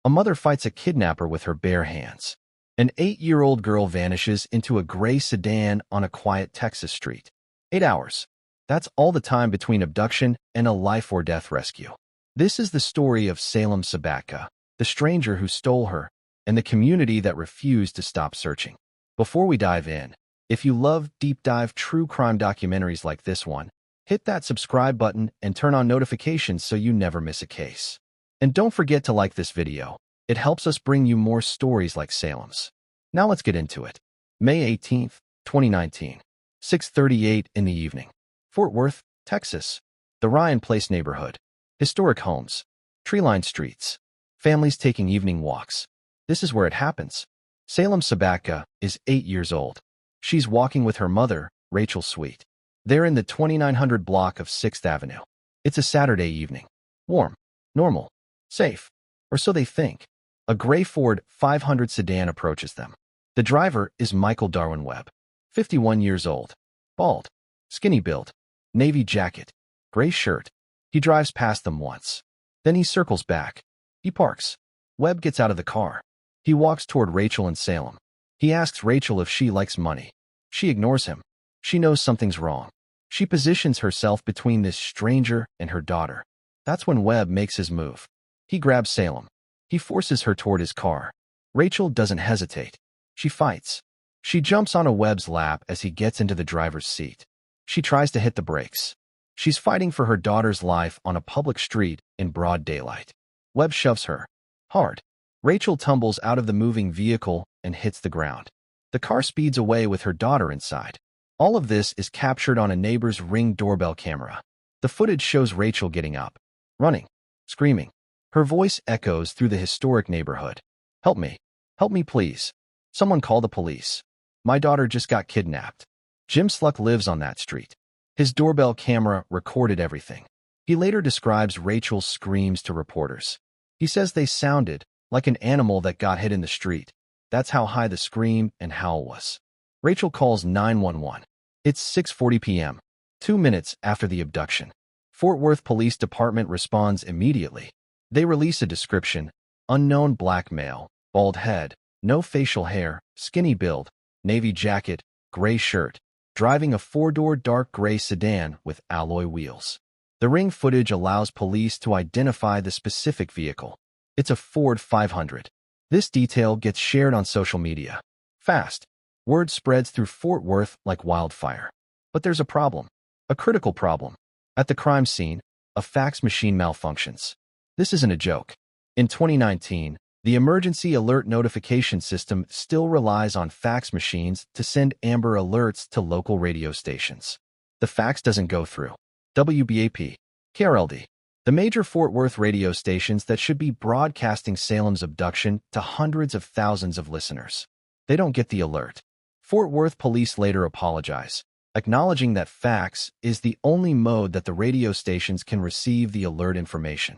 A mother fights a kidnapper with her bare hands. An 8-year-old girl vanishes into a gray sedan on a quiet Texas street. 8 hours. That's all the time between abduction and a life-or-death rescue. This is the story of Salem Sabatka, the stranger who stole her, and the community that refused to stop searching. Before we dive in, if you love deep-dive true crime documentaries like this one, hit that subscribe button and turn on notifications so you never miss a case. And don't forget to like this video. It helps us bring you more stories like Salem's. Now let's get into it. May 18th, 2019, 6:38 in the evening. Fort Worth, Texas. The Ryan Place neighborhood. Historic homes. Tree-lined streets. Families taking evening walks. This is where it happens. Salem Sabatka is 8 years old. She's walking with her mother, Rachel Sweet. They're in the 2900 block of 6th Avenue. It's a Saturday evening. Warm. Normal. Safe. Or so they think. A gray Ford 500 sedan approaches them. The driver is Michael Darwin Webb, 51 years old. Bald. Skinny build. Navy jacket. Gray shirt. He drives past them once. Then he circles back. He parks. Webb gets out of the car. He walks toward Rachel and Salem. He asks Rachel if she likes money. She ignores him. She knows something's wrong. She positions herself between this stranger and her daughter. That's when Webb makes his move. He grabs Salem. He forces her toward his car. Rachel doesn't hesitate. She fights. She jumps onto Webb's lap as he gets into the driver's seat. She tries to hit the brakes. She's fighting for her daughter's life on a public street in broad daylight. Webb shoves her. Hard. Rachel tumbles out of the moving vehicle and hits the ground. The car speeds away with her daughter inside. All of this is captured on a neighbor's Ring doorbell camera. The footage shows Rachel getting up, running, screaming. Her voice echoes through the historic neighborhood. Help me. Help me, please. Someone call the police. My daughter just got kidnapped. Jim Sluck lives on that street. His doorbell camera recorded everything. He later describes Rachel's screams to reporters. He says they sounded like an animal that got hit in the street. That's how high the scream and howl was. Rachel calls 911. It's 6:40 p.m., 2 minutes after the abduction. Fort Worth Police Department responds immediately. They release a description: unknown black male, bald head, no facial hair, skinny build, navy jacket, gray shirt, driving a 4-door dark gray sedan with alloy wheels. The Ring footage allows police to identify the specific vehicle. It's a Ford 500. This detail gets shared on social media. Fast. Word spreads through Fort Worth like wildfire. But there's a problem. A critical problem. At the crime scene, a fax machine malfunctions. This isn't a joke. In 2019, the emergency alert notification system still relies on fax machines to send Amber Alerts to local radio stations. The fax doesn't go through. WBAP, KRLD, the major Fort Worth radio stations that should be broadcasting Salem's abduction to hundreds of thousands of listeners. They don't get the alert. Fort Worth police later apologize, acknowledging that fax is the only mode that the radio stations can receive the alert information.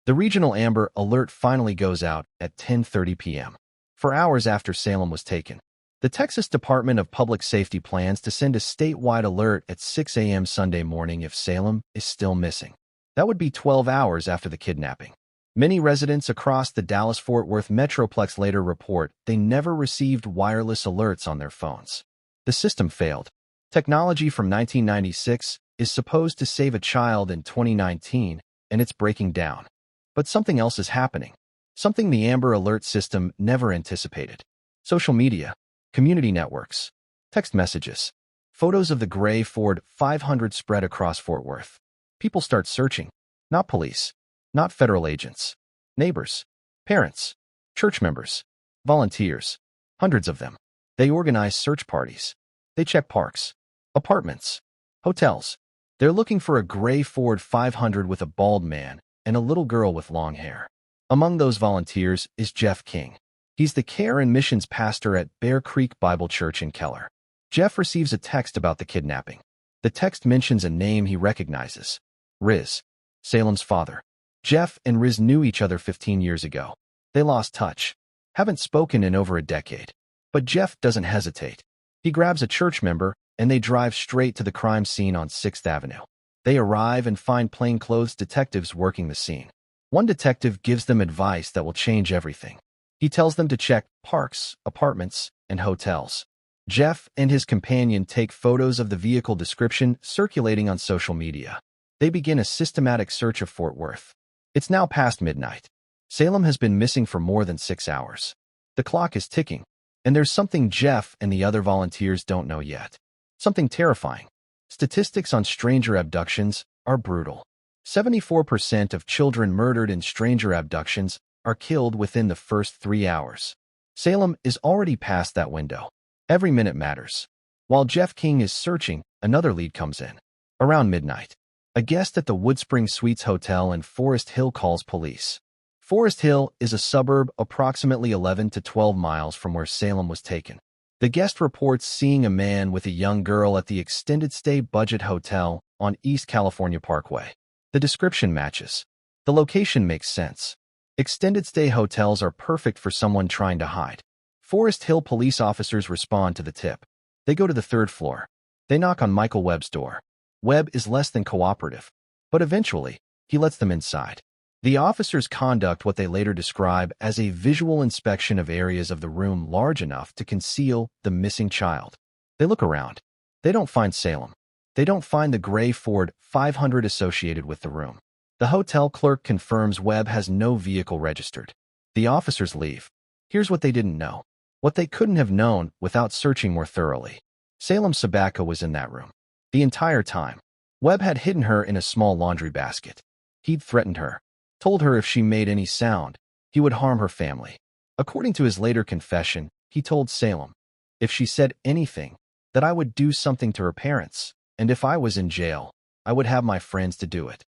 The regional Amber Alert finally goes out at 10:30 p.m., 4 hours after Salem was taken. The Texas Department of Public Safety plans to send a statewide alert at 6 a.m. Sunday morning if Salem is still missing. That would be 12 hours after the kidnapping. Many residents across the Dallas-Fort Worth Metroplex later report they never received wireless alerts on their phones. The system failed. Technology from 1996 is supposed to save a child in 2019, and it's breaking down. But something else is happening. Something the Amber Alert system never anticipated. Social media, community networks, text messages, photos of the gray Ford 500 spread across Fort Worth. People start searching. Not police, not federal agents. Neighbors, parents, church members, volunteers. Hundreds of them. They organize search parties. They check parks, apartments, hotels. They're looking for a gray Ford 500 with a bald man and a little girl with long hair. Among those volunteers is Jeff King. He's the care and missions pastor at Bear Creek Bible Church in Keller. Jeff receives a text about the kidnapping. The text mentions a name he recognizes: Riz, Salem's father. Jeff and Riz knew each other 15 years ago. They lost touch, haven't spoken in over a decade. But Jeff doesn't hesitate. He grabs a church member, and they drive straight to the crime scene on 6th Avenue. They arrive and find plainclothes detectives working the scene. One detective gives them advice that will change everything. He tells them to check parks, apartments, and hotels. Jeff and his companion take photos of the vehicle description circulating on social media. They begin a systematic search of Fort Worth. It's now past midnight. Salem has been missing for more than 6 hours. The clock is ticking, and there's something Jeff and the other volunteers don't know yet. Something terrifying. Statistics on stranger abductions are brutal. 74% of children murdered in stranger abductions are killed within the first 3 hours. Salem is already past that window. Every minute matters. While Jeff King is searching, another lead comes in. Around midnight, a guest at the Woodspring Suites Hotel in Forest Hill calls police. Forest Hill is a suburb approximately 11 to 12 miles from where Salem was taken. The guest reports seeing a man with a young girl at the extended stay budget hotel on East California Parkway. The description matches. The location makes sense. Extended stay hotels are perfect for someone trying to hide. Forest Hill police officers respond to the tip. They go to the 3rd floor. They knock on Michael Webb's door. Webb is less than cooperative, but eventually, he lets them inside. The officers conduct what they later describe as a visual inspection of areas of the room large enough to conceal the missing child. They look around. They don't find Salem. They don't find the gray Ford 500 associated with the room. The hotel clerk confirms Webb has no vehicle registered. The officers leave. Here's what they didn't know. What they couldn't have known without searching more thoroughly. Salem Sabatka was in that room. The entire time. Webb had hidden her in a small laundry basket. He'd threatened her. Told her if she made any sound, he would harm her family. According to his later confession, he told Salem, if she said anything, that I would do something to her parents, and if I was in jail, I would have my friends to do it.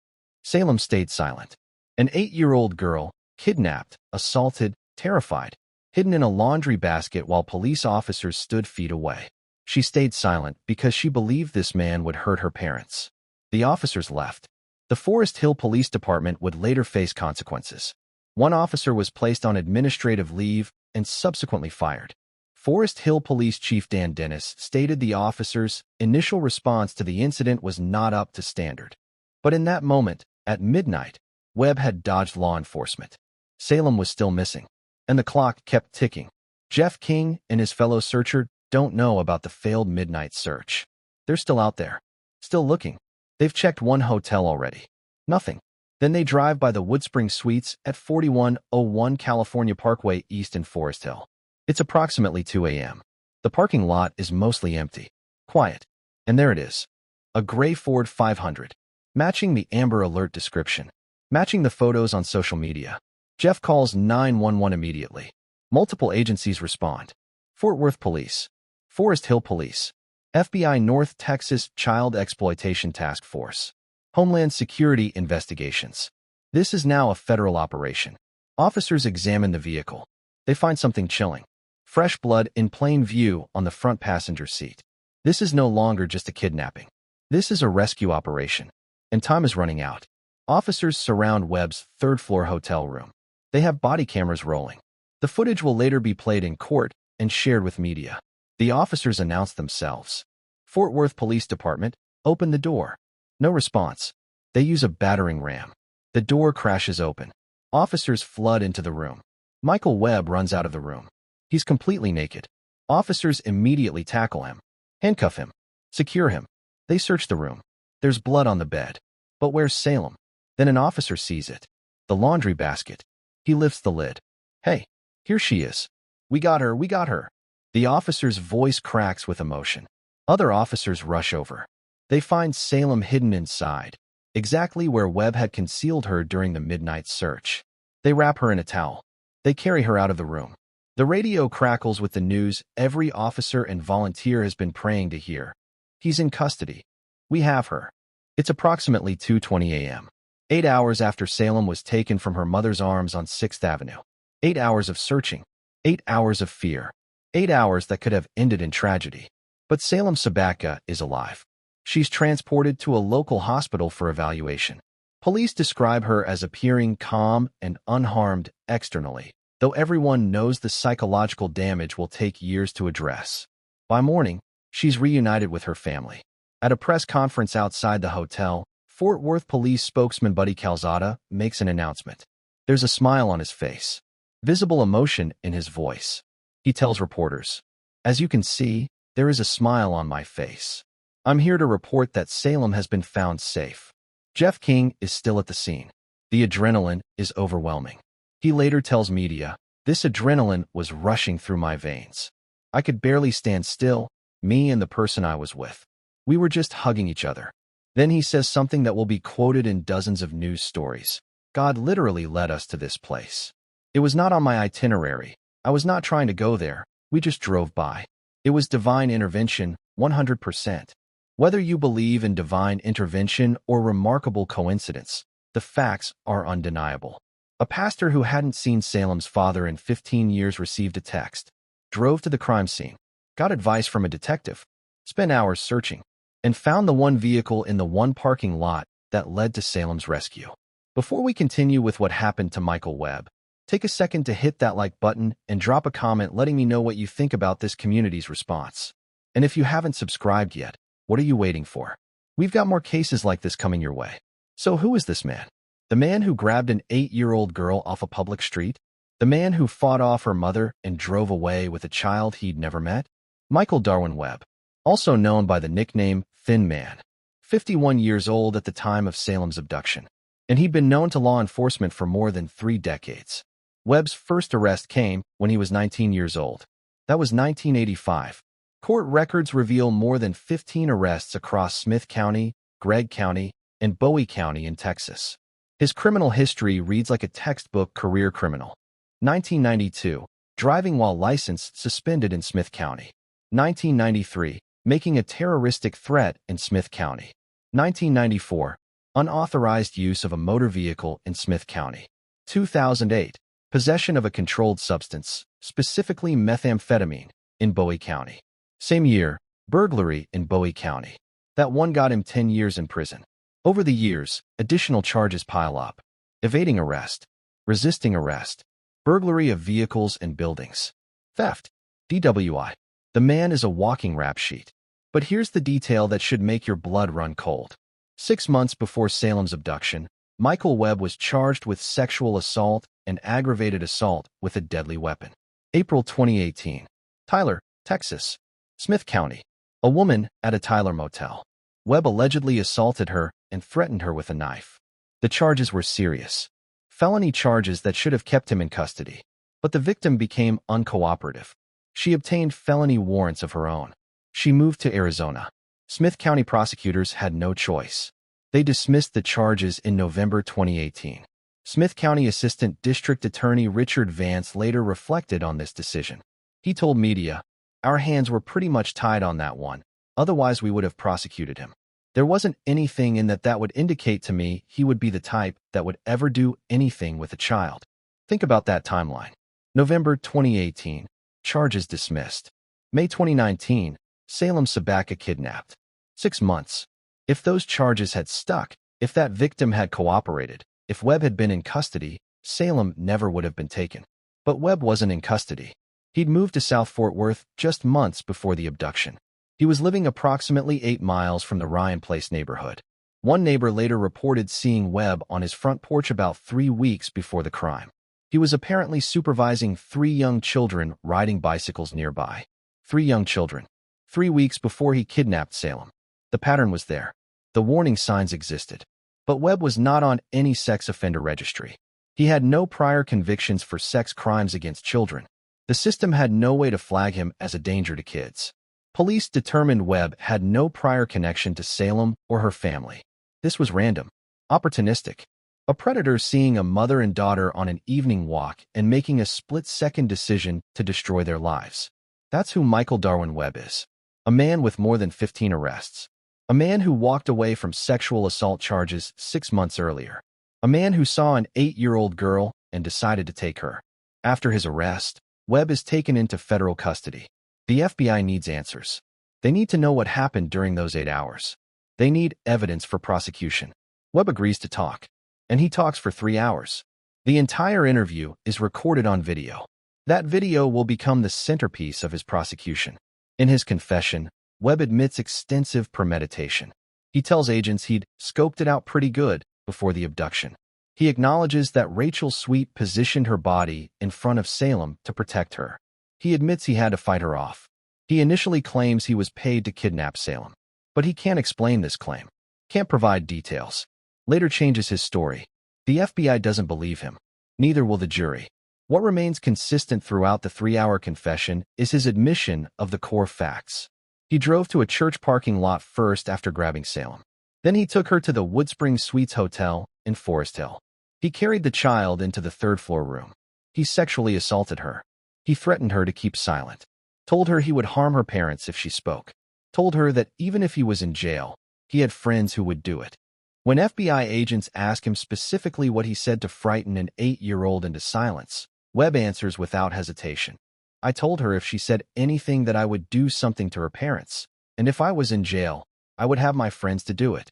Salem stayed silent. An 8-year-old girl, kidnapped, assaulted, terrified, hidden in a laundry basket while police officers stood feet away. She stayed silent because she believed this man would hurt her parents. The officers left. The Forest Hill Police Department would later face consequences. One officer was placed on administrative leave and subsequently fired. Forest Hill Police Chief Dan Dennis stated the officers' initial response to the incident was not up to standard. But in that moment, at midnight, Webb had dodged law enforcement. Salem was still missing, and the clock kept ticking. Jeff King and his fellow searcher don't know about the failed midnight search. They're still out there, still looking. They've checked one hotel already. Nothing. Then they drive by the Woodspring Suites at 4101 California Parkway East in Forest Hill. It's approximately 2 a.m. The parking lot is mostly empty. Quiet. And there it is. A gray Ford 500. Matching the Amber Alert description. Matching the photos on social media. Jeff calls 911 immediately. Multiple agencies respond. Fort Worth Police. Forest Hill Police. FBI North Texas Child Exploitation Task Force. Homeland Security Investigations. This is now a federal operation. Officers examine the vehicle. They find something chilling. Fresh blood in plain view on the front passenger seat. This is no longer just a kidnapping. This is a rescue operation. And time is running out. Officers surround Webb's 3rd-floor hotel room. They have body cameras rolling. The footage will later be played in court and shared with media. The officers announce themselves. Fort Worth Police Department, open the door. No response. They use a battering ram. The door crashes open. Officers flood into the room. Michael Webb runs out of the room. He's completely naked. Officers immediately tackle him. Handcuff him. Secure him. They search the room. There's blood on the bed. But where's Salem? Then an officer sees it. The laundry basket. He lifts the lid. Hey, here she is. We got her, we got her. The officer's voice cracks with emotion. Other officers rush over. They find Salem hidden inside, exactly where Webb had concealed her during the midnight search. They wrap her in a towel. They carry her out of the room. The radio crackles with the news every officer and volunteer has been praying to hear. He's in custody. We have her. It's approximately 2:20 a.m. 8 hours after Salem was taken from her mother's arms on 6th Avenue. 8 hours of searching. 8 hours of fear. 8 hours that could have ended in tragedy. But Salem Sabatka is alive. She's transported to a local hospital for evaluation. Police describe her as appearing calm and unharmed externally, though everyone knows the psychological damage will take years to address. By morning, she's reunited with her family. At a press conference outside the hotel, Fort Worth Police spokesman Buddy Calzada makes an announcement. There's a smile on his face, visible emotion in his voice. He tells reporters, "As you can see, there is a smile on my face. I'm here to report that Salem has been found safe." Jeff King is still at the scene. The adrenaline is overwhelming. He later tells media, "This adrenaline was rushing through my veins. I could barely stand still, me and the person I was with. We were just hugging each other." Then he says something that will be quoted in dozens of news stories. "God literally led us to this place. It was not on my itinerary. I was not trying to go there. We just drove by. It was divine intervention, 100%. Whether you believe in divine intervention or remarkable coincidence, the facts are undeniable." A pastor who hadn't seen Salem's father in 15 years received a text, drove to the crime scene, got advice from a detective, spent hours searching, and found the one vehicle in the one parking lot that led to Salem's rescue. Before we continue with what happened to Michael Webb, take a second to hit that like button and drop a comment letting me know what you think about this community's response. And if you haven't subscribed yet, what are you waiting for? We've got more cases like this coming your way. So who is this man? The man who grabbed an 8-year-old girl off a public street? The man who fought off her mother and drove away with a child he'd never met? Michael Darwin Webb, also known by the nickname Thin Man, 51 years old at the time of Salem's abduction, and he'd been known to law enforcement for more than 3 decades. Webb's first arrest came when he was 19 years old. That was 1985. Court records reveal more than 15 arrests across Smith County, Gregg County, and Bowie County in Texas. His criminal history reads like a textbook career criminal. 1992, driving while licensed suspended in Smith County. 1993, making a terroristic threat in Smith County. 1994, unauthorized use of a motor vehicle in Smith County. 2008, possession of a controlled substance, specifically methamphetamine, in Bowie County. Same year, burglary in Bowie County. That one got him 10 years in prison. Over the years, additional charges pile up: evading arrest, resisting arrest, burglary of vehicles and buildings, theft, DWI. The man is a walking rap sheet. But here's the detail that should make your blood run cold. 6 months before Salem's abduction, Michael Webb was charged with sexual assault and aggravated assault with a deadly weapon. April 2018. Tyler, Texas. Smith County. A woman at a Tyler motel. Webb allegedly assaulted her and threatened her with a knife. The charges were serious. Felony charges that should have kept him in custody. But the victim became uncooperative. She obtained felony warrants of her own. She moved to Arizona. Smith County prosecutors had no choice. They dismissed the charges in November 2018. Smith County Assistant District Attorney Richard Vance later reflected on this decision. He told media, "Our hands were pretty much tied on that one. Otherwise, we would have prosecuted him. There wasn't anything in that would indicate to me he would be the type that would ever do anything with a child." Think about that timeline. November 2018, charges dismissed. May 2019, Salem Sabatka kidnapped. 6 months. If those charges had stuck, if that victim had cooperated, if Webb had been in custody, Salem never would have been taken. But Webb wasn't in custody. He'd moved to South Fort Worth just months before the abduction. He was living approximately 8 miles from the Ryan Place neighborhood. One neighbor later reported seeing Webb on his front porch about 3 weeks before the crime. He was apparently supervising 3 young children riding bicycles nearby. 3 young children. 3 weeks before he kidnapped Salem. The pattern was there. The warning signs existed. But Webb was not on any sex offender registry. He had no prior convictions for sex crimes against children. The system had no way to flag him as a danger to kids. Police determined Webb had no prior connection to Salem or her family. This was random, opportunistic. A predator seeing a mother and daughter on an evening walk and making a split-second decision to destroy their lives. That's who Michael Darwin Webb is. A man with more than 15 arrests. A man who walked away from sexual assault charges 6 months earlier. A man who saw an 8-year-old girl and decided to take her. After his arrest, Webb is taken into federal custody. The FBI needs answers. They need to know what happened during those 8 hours. They need evidence for prosecution. Webb agrees to talk, and he talks for 3 hours. The entire interview is recorded on video. That video will become the centerpiece of his prosecution. In his confession, Webb admits extensive premeditation. He tells agents he'd scoped it out pretty good before the abduction. He acknowledges that Rachel Sweet positioned her body in front of Salem to protect her. He admits he had to fight her off. He initially claims he was paid to kidnap Salem, but he can't explain this claim, can't provide details. Later changes his story. The FBI doesn't believe him. Neither will the jury. What remains consistent throughout the 3-hour confession is his admission of the core facts. He drove to a church parking lot first after grabbing Salem. Then he took her to the Woodspring Suites Hotel in Forest Hill. He carried the child into the third-floor room. He sexually assaulted her. He threatened her to keep silent. Told her he would harm her parents if she spoke. Told her that even if he was in jail, he had friends who would do it. When FBI agents ask him specifically what he said to frighten an 8-year-old into silence, Webb answers without hesitation. I told her if she said anything that I would do something to her parents, and if I was in jail, I would have my friends to do it.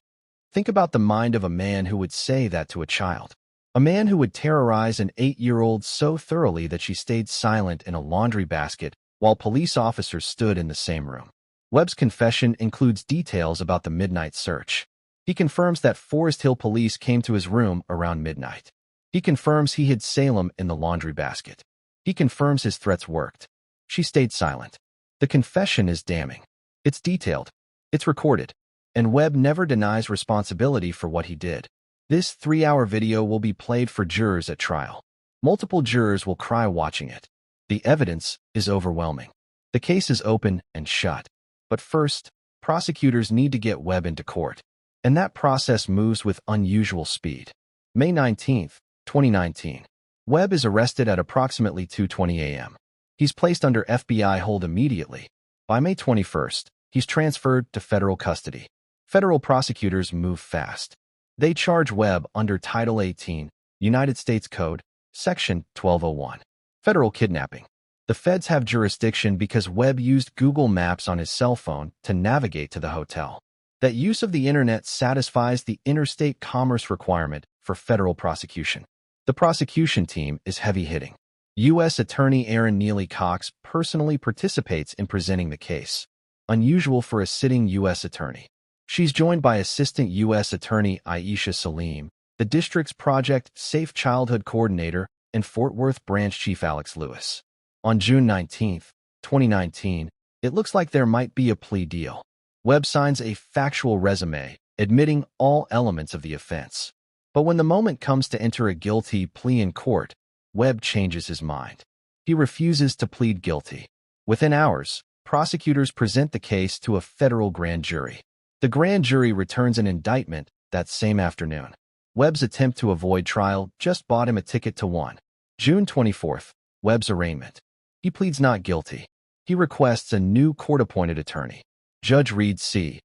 Think about the mind of a man who would say that to a child. A man who would terrorize an 8-year-old so thoroughly that she stayed silent in a laundry basket while police officers stood in the same room. Webb's confession includes details about the midnight search. He confirms that Forest Hill police came to his room around midnight. He confirms he hid Salem in the laundry basket. He confirms his threats worked. She stayed silent. The confession is damning. It's detailed. It's recorded. And Webb never denies responsibility for what he did. This 3-hour video will be played for jurors at trial. Multiple jurors will cry watching it. The evidence is overwhelming. The case is open and shut. But first, prosecutors need to get Webb into court. And that process moves with unusual speed. May 19, 2019. Webb is arrested at approximately 2:20 a.m. He's placed under FBI hold immediately. By May 21st, he's transferred to federal custody. Federal prosecutors move fast. They charge Webb under Title 18, United States Code, Section 1201. Federal kidnapping. The feds have jurisdiction because Webb used Google Maps on his cell phone to navigate to the hotel. That use of the internet satisfies the interstate commerce requirement for federal prosecution. The prosecution team is heavy-hitting. U.S. Attorney Erin Neely Cox personally participates in presenting the case, unusual for a sitting U.S. attorney. She's joined by Assistant U.S. Attorney Aisha Salim, the district's Project Safe Childhood Coordinator, and Fort Worth Branch Chief Alex Lewis. On June 19, 2019, it looks like there might be a plea deal. Webb signs a factual resume, admitting all elements of the offense. But when the moment comes to enter a guilty plea in court, Webb changes his mind. He refuses to plead guilty. Within hours, prosecutors present the case to a federal grand jury. The grand jury returns an indictment that same afternoon. Webb's attempt to avoid trial just bought him a ticket to one. June 24th, Webb's arraignment. He pleads not guilty. He requests a new court-appointed attorney. Judge Reed C.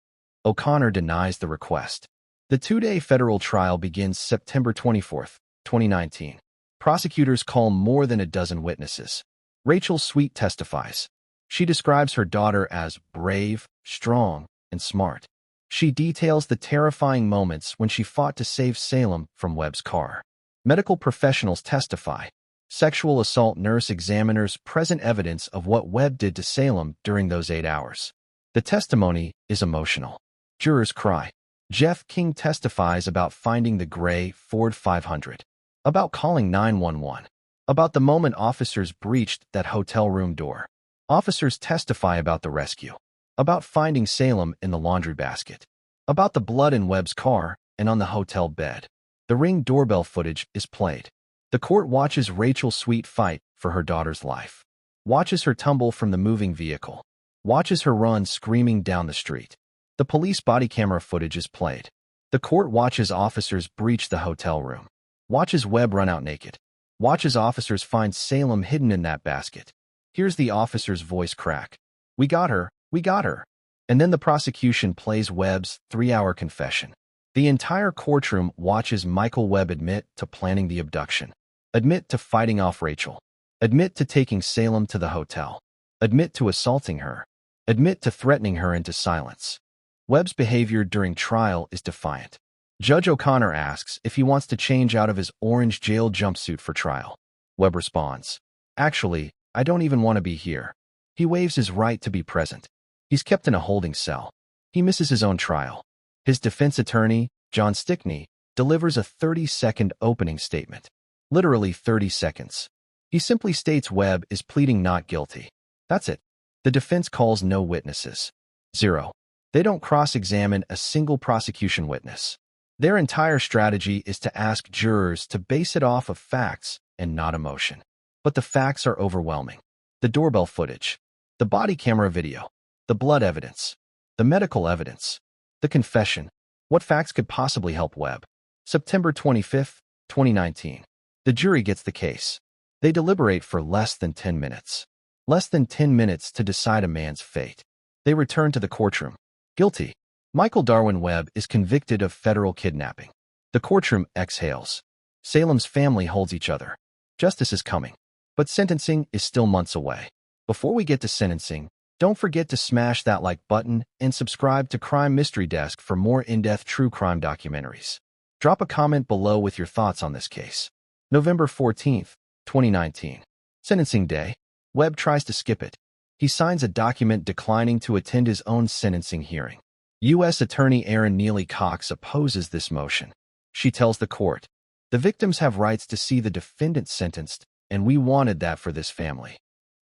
O'Connor denies the request. The 2-day federal trial begins September 24, 2019. Prosecutors call more than a dozen witnesses. Rachel Sweet testifies. She describes her daughter as brave, strong, and smart. She details the terrifying moments when she fought to save Salem from Webb's car. Medical professionals testify. Sexual assault nurse examiners present evidence of what Webb did to Salem during those 8 hours. The testimony is emotional. Jurors cry. Jeff King testifies about finding the gray Ford 500, about calling 911, about the moment officers breached that hotel room door. Officers testify about the rescue, about finding Salem in the laundry basket, about the blood in Webb's car and on the hotel bed. The Ring doorbell footage is played. The court watches Rachel Sweet fight for her daughter's life, watches her tumble from the moving vehicle, watches her run screaming down the street. The police body camera footage is played. The court watches officers breach the hotel room, watches Webb run out naked, watches officers find Salem hidden in that basket. Here's the officer's voice crack. We got her, we got her. And then the prosecution plays Webb's 3-hour confession. The entire courtroom watches Michael Webb admit to planning the abduction, admit to fighting off Rachel, admit to taking Salem to the hotel, admit to assaulting her, admit to threatening her into silence. Webb's behavior during trial is defiant. Judge O'Connor asks if he wants to change out of his orange jail jumpsuit for trial. Webb responds, "Actually, I don't even want to be here." He waives his right to be present. He's kept in a holding cell. He misses his own trial. His defense attorney, John Stickney, delivers a 30-second opening statement. Literally 30 seconds. He simply states Webb is pleading not guilty. That's it. The defense calls no witnesses. 0. They don't cross-examine a single prosecution witness. Their entire strategy is to ask jurors to base it off of facts and not emotion. But the facts are overwhelming. The doorbell footage, the body camera video, the blood evidence, the medical evidence, the confession. What facts could possibly help Webb? September 25, 2019. The jury gets the case. They deliberate for less than 10 minutes. Less than 10 minutes to decide a man's fate. They return to the courtroom. Guilty. Michael Darwin Webb is convicted of federal kidnapping. The courtroom exhales. Salem's family holds each other. Justice is coming. But sentencing is still months away. Before we get to sentencing, don't forget to smash that like button and subscribe to Crime Mystery Desk for more in-depth true crime documentaries. Drop a comment below with your thoughts on this case. November 14, 2019. Sentencing day. Webb tries to skip it. He signs a document declining to attend his own sentencing hearing. U.S. Attorney Erin Neely Cox opposes this motion. She tells the court, "The victims have rights to see the defendant sentenced, and we wanted that for this family."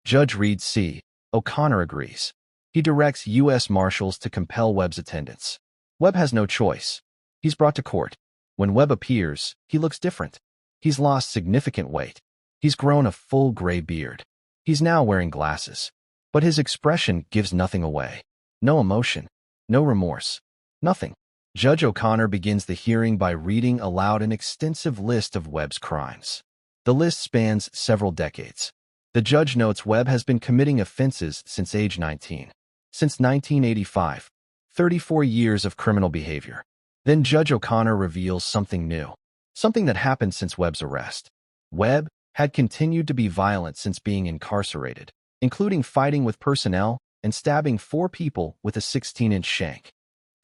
Judge Reed C. O'Connor agrees. He directs U.S. Marshals to compel Webb's attendance. Webb has no choice. He's brought to court. When Webb appears, he looks different. He's lost significant weight. He's grown a full gray beard. He's now wearing glasses. But his expression gives nothing away. No emotion. No remorse. Nothing. Judge O'Connor begins the hearing by reading aloud an extensive list of Webb's crimes. The list spans several decades. The judge notes Webb has been committing offenses since age 19. Since 1985. 34 years of criminal behavior. Then Judge O'Connor reveals something new. Something that happened since Webb's arrest. Webb had continued to be violent since being incarcerated, including fighting with personnel and stabbing 4 people with a 16-inch shank.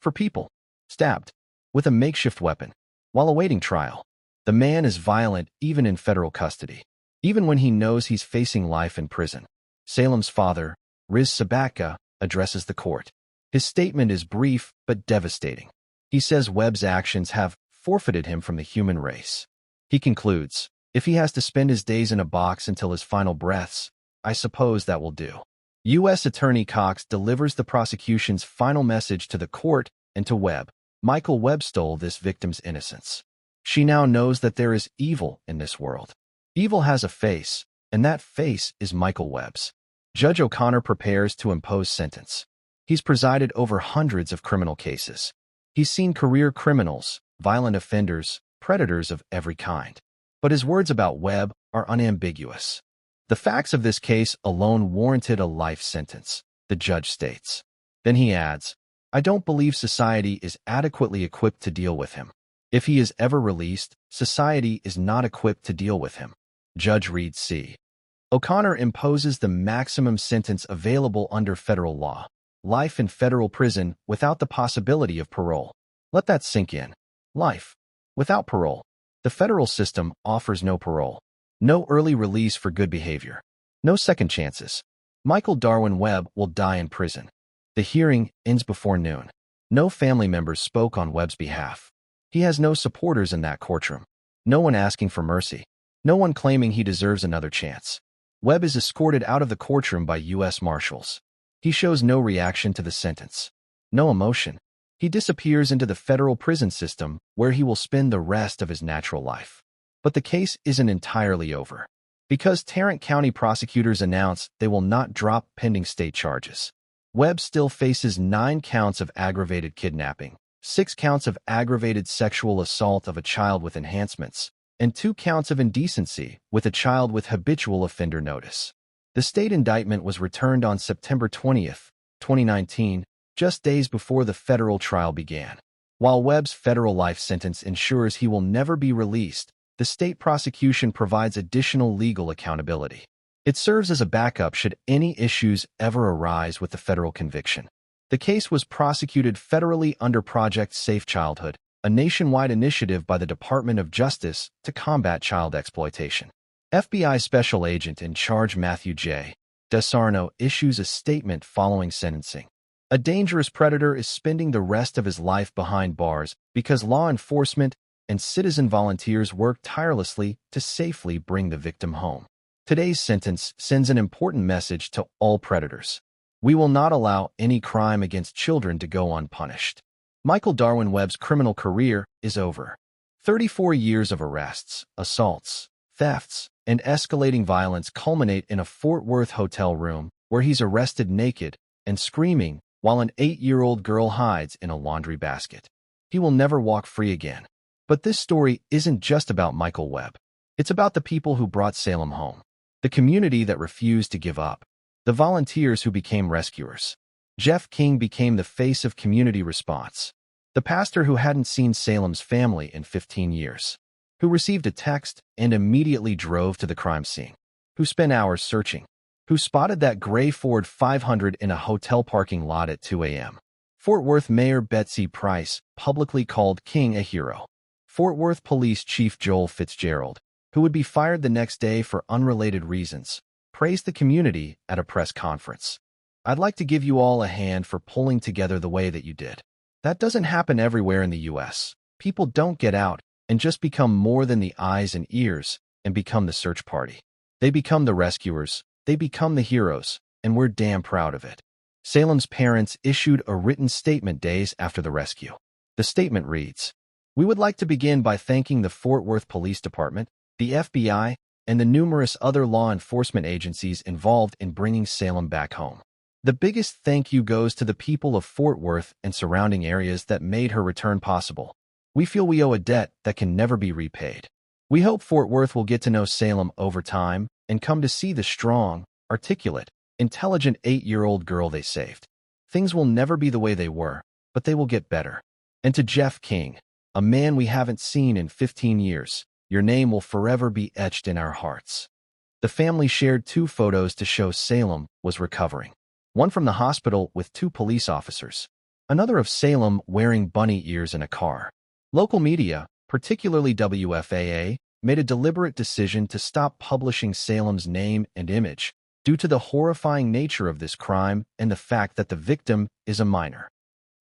4 people stabbed with a makeshift weapon while awaiting trial. The man is violent even in federal custody, even when he knows he's facing life in prison. Salem's father, Sabatka, addresses the court. His statement is brief but devastating. He says Webb's actions have forfeited him from the human race. He concludes, "If he has to spend his days in a box until his final breaths, I suppose that will do." U.S. Attorney Cox delivers the prosecution's final message to the court and to Webb. Michael Webb stole this victim's innocence. She now knows that there is evil in this world. Evil has a face, and that face is Michael Webb's. Judge O'Connor prepares to impose sentence. He's presided over hundreds of criminal cases. He's seen career criminals, violent offenders, predators of every kind. But his words about Webb are unambiguous. The facts of this case alone warranted a life sentence, the judge states. Then he adds, "I don't believe society is adequately equipped to deal with him. If he is ever released, society is not equipped to deal with him." Judge Reed C. O'Connor imposes the maximum sentence available under federal law. Life in federal prison without the possibility of parole. Let that sink in. Life without parole. The federal system offers no parole. No early release for good behavior. No second chances. Michael Darwin Webb will die in prison. The hearing ends before noon. No family members spoke on Webb's behalf. He has no supporters in that courtroom. No one asking for mercy. No one claiming he deserves another chance. Webb is escorted out of the courtroom by U.S. Marshals. He shows no reaction to the sentence. No emotion. He disappears into the federal prison system, where he will spend the rest of his natural life. But the case isn't entirely over. Because Tarrant County prosecutors announce they will not drop pending state charges. Webb still faces 9 counts of aggravated kidnapping, 6 counts of aggravated sexual assault of a child with enhancements, and 2 counts of indecency with a child with habitual offender notice. The state indictment was returned on September 20, 2019, just days before the federal trial began. While Webb's federal life sentence ensures he will never be released, the state prosecution provides additional legal accountability. It serves as a backup should any issues ever arise with the federal conviction. The case was prosecuted federally under Project Safe Childhood, a nationwide initiative by the Department of Justice to combat child exploitation. FBI Special Agent in Charge Matthew J. DeSarno issues a statement following sentencing. A dangerous predator is spending the rest of his life behind bars because law enforcement and citizen volunteers work tirelessly to safely bring the victim home. Today's sentence sends an important message to all predators. We will not allow any crime against children to go unpunished. Michael Darwin Webb's criminal career is over. 34 years of arrests, assaults, thefts, and escalating violence culminate in a Fort Worth hotel room where he's arrested naked and screaming while an 8-year-old girl hides in a laundry basket. He will never walk free again. But this story isn't just about Michael Webb. It's about the people who brought Salem home, the community that refused to give up, the volunteers who became rescuers. Jeff King became the face of community response, the pastor who hadn't seen Salem's family in 15 years, who received a text and immediately drove to the crime scene, who spent hours searching, who spotted that gray Ford 500 in a hotel parking lot at 2 a.m. Fort Worth Mayor Betsy Price publicly called King a hero. Fort Worth Police Chief Joel Fitzgerald, who would be fired the next day for unrelated reasons, praised the community at a press conference. I'd like to give you all a hand for pulling together the way that you did. That doesn't happen everywhere in the U.S. People don't get out and just become more than the eyes and ears and become the search party. They become the rescuers, they become the heroes, and we're damn proud of it. Salem's parents issued a written statement days after the rescue. The statement reads, "We would like to begin by thanking the Fort Worth Police Department, the FBI, and the numerous other law enforcement agencies involved in bringing Salem back home. The biggest thank you goes to the people of Fort Worth and surrounding areas that made her return possible. We feel we owe a debt that can never be repaid. We hope Fort Worth will get to know Salem over time and come to see the strong, articulate, intelligent 8-year-old girl they saved. Things will never be the way they were, but they will get better." And to Jeff King, a man we haven't seen in 15 years, your name will forever be etched in our hearts. The family shared 2 photos to show Salem was recovering. One from the hospital with 2 police officers, another of Salem wearing bunny ears in a car. Local media, particularly WFAA, made a deliberate decision to stop publishing Salem's name and image due to the horrifying nature of this crime and the fact that the victim is a minor.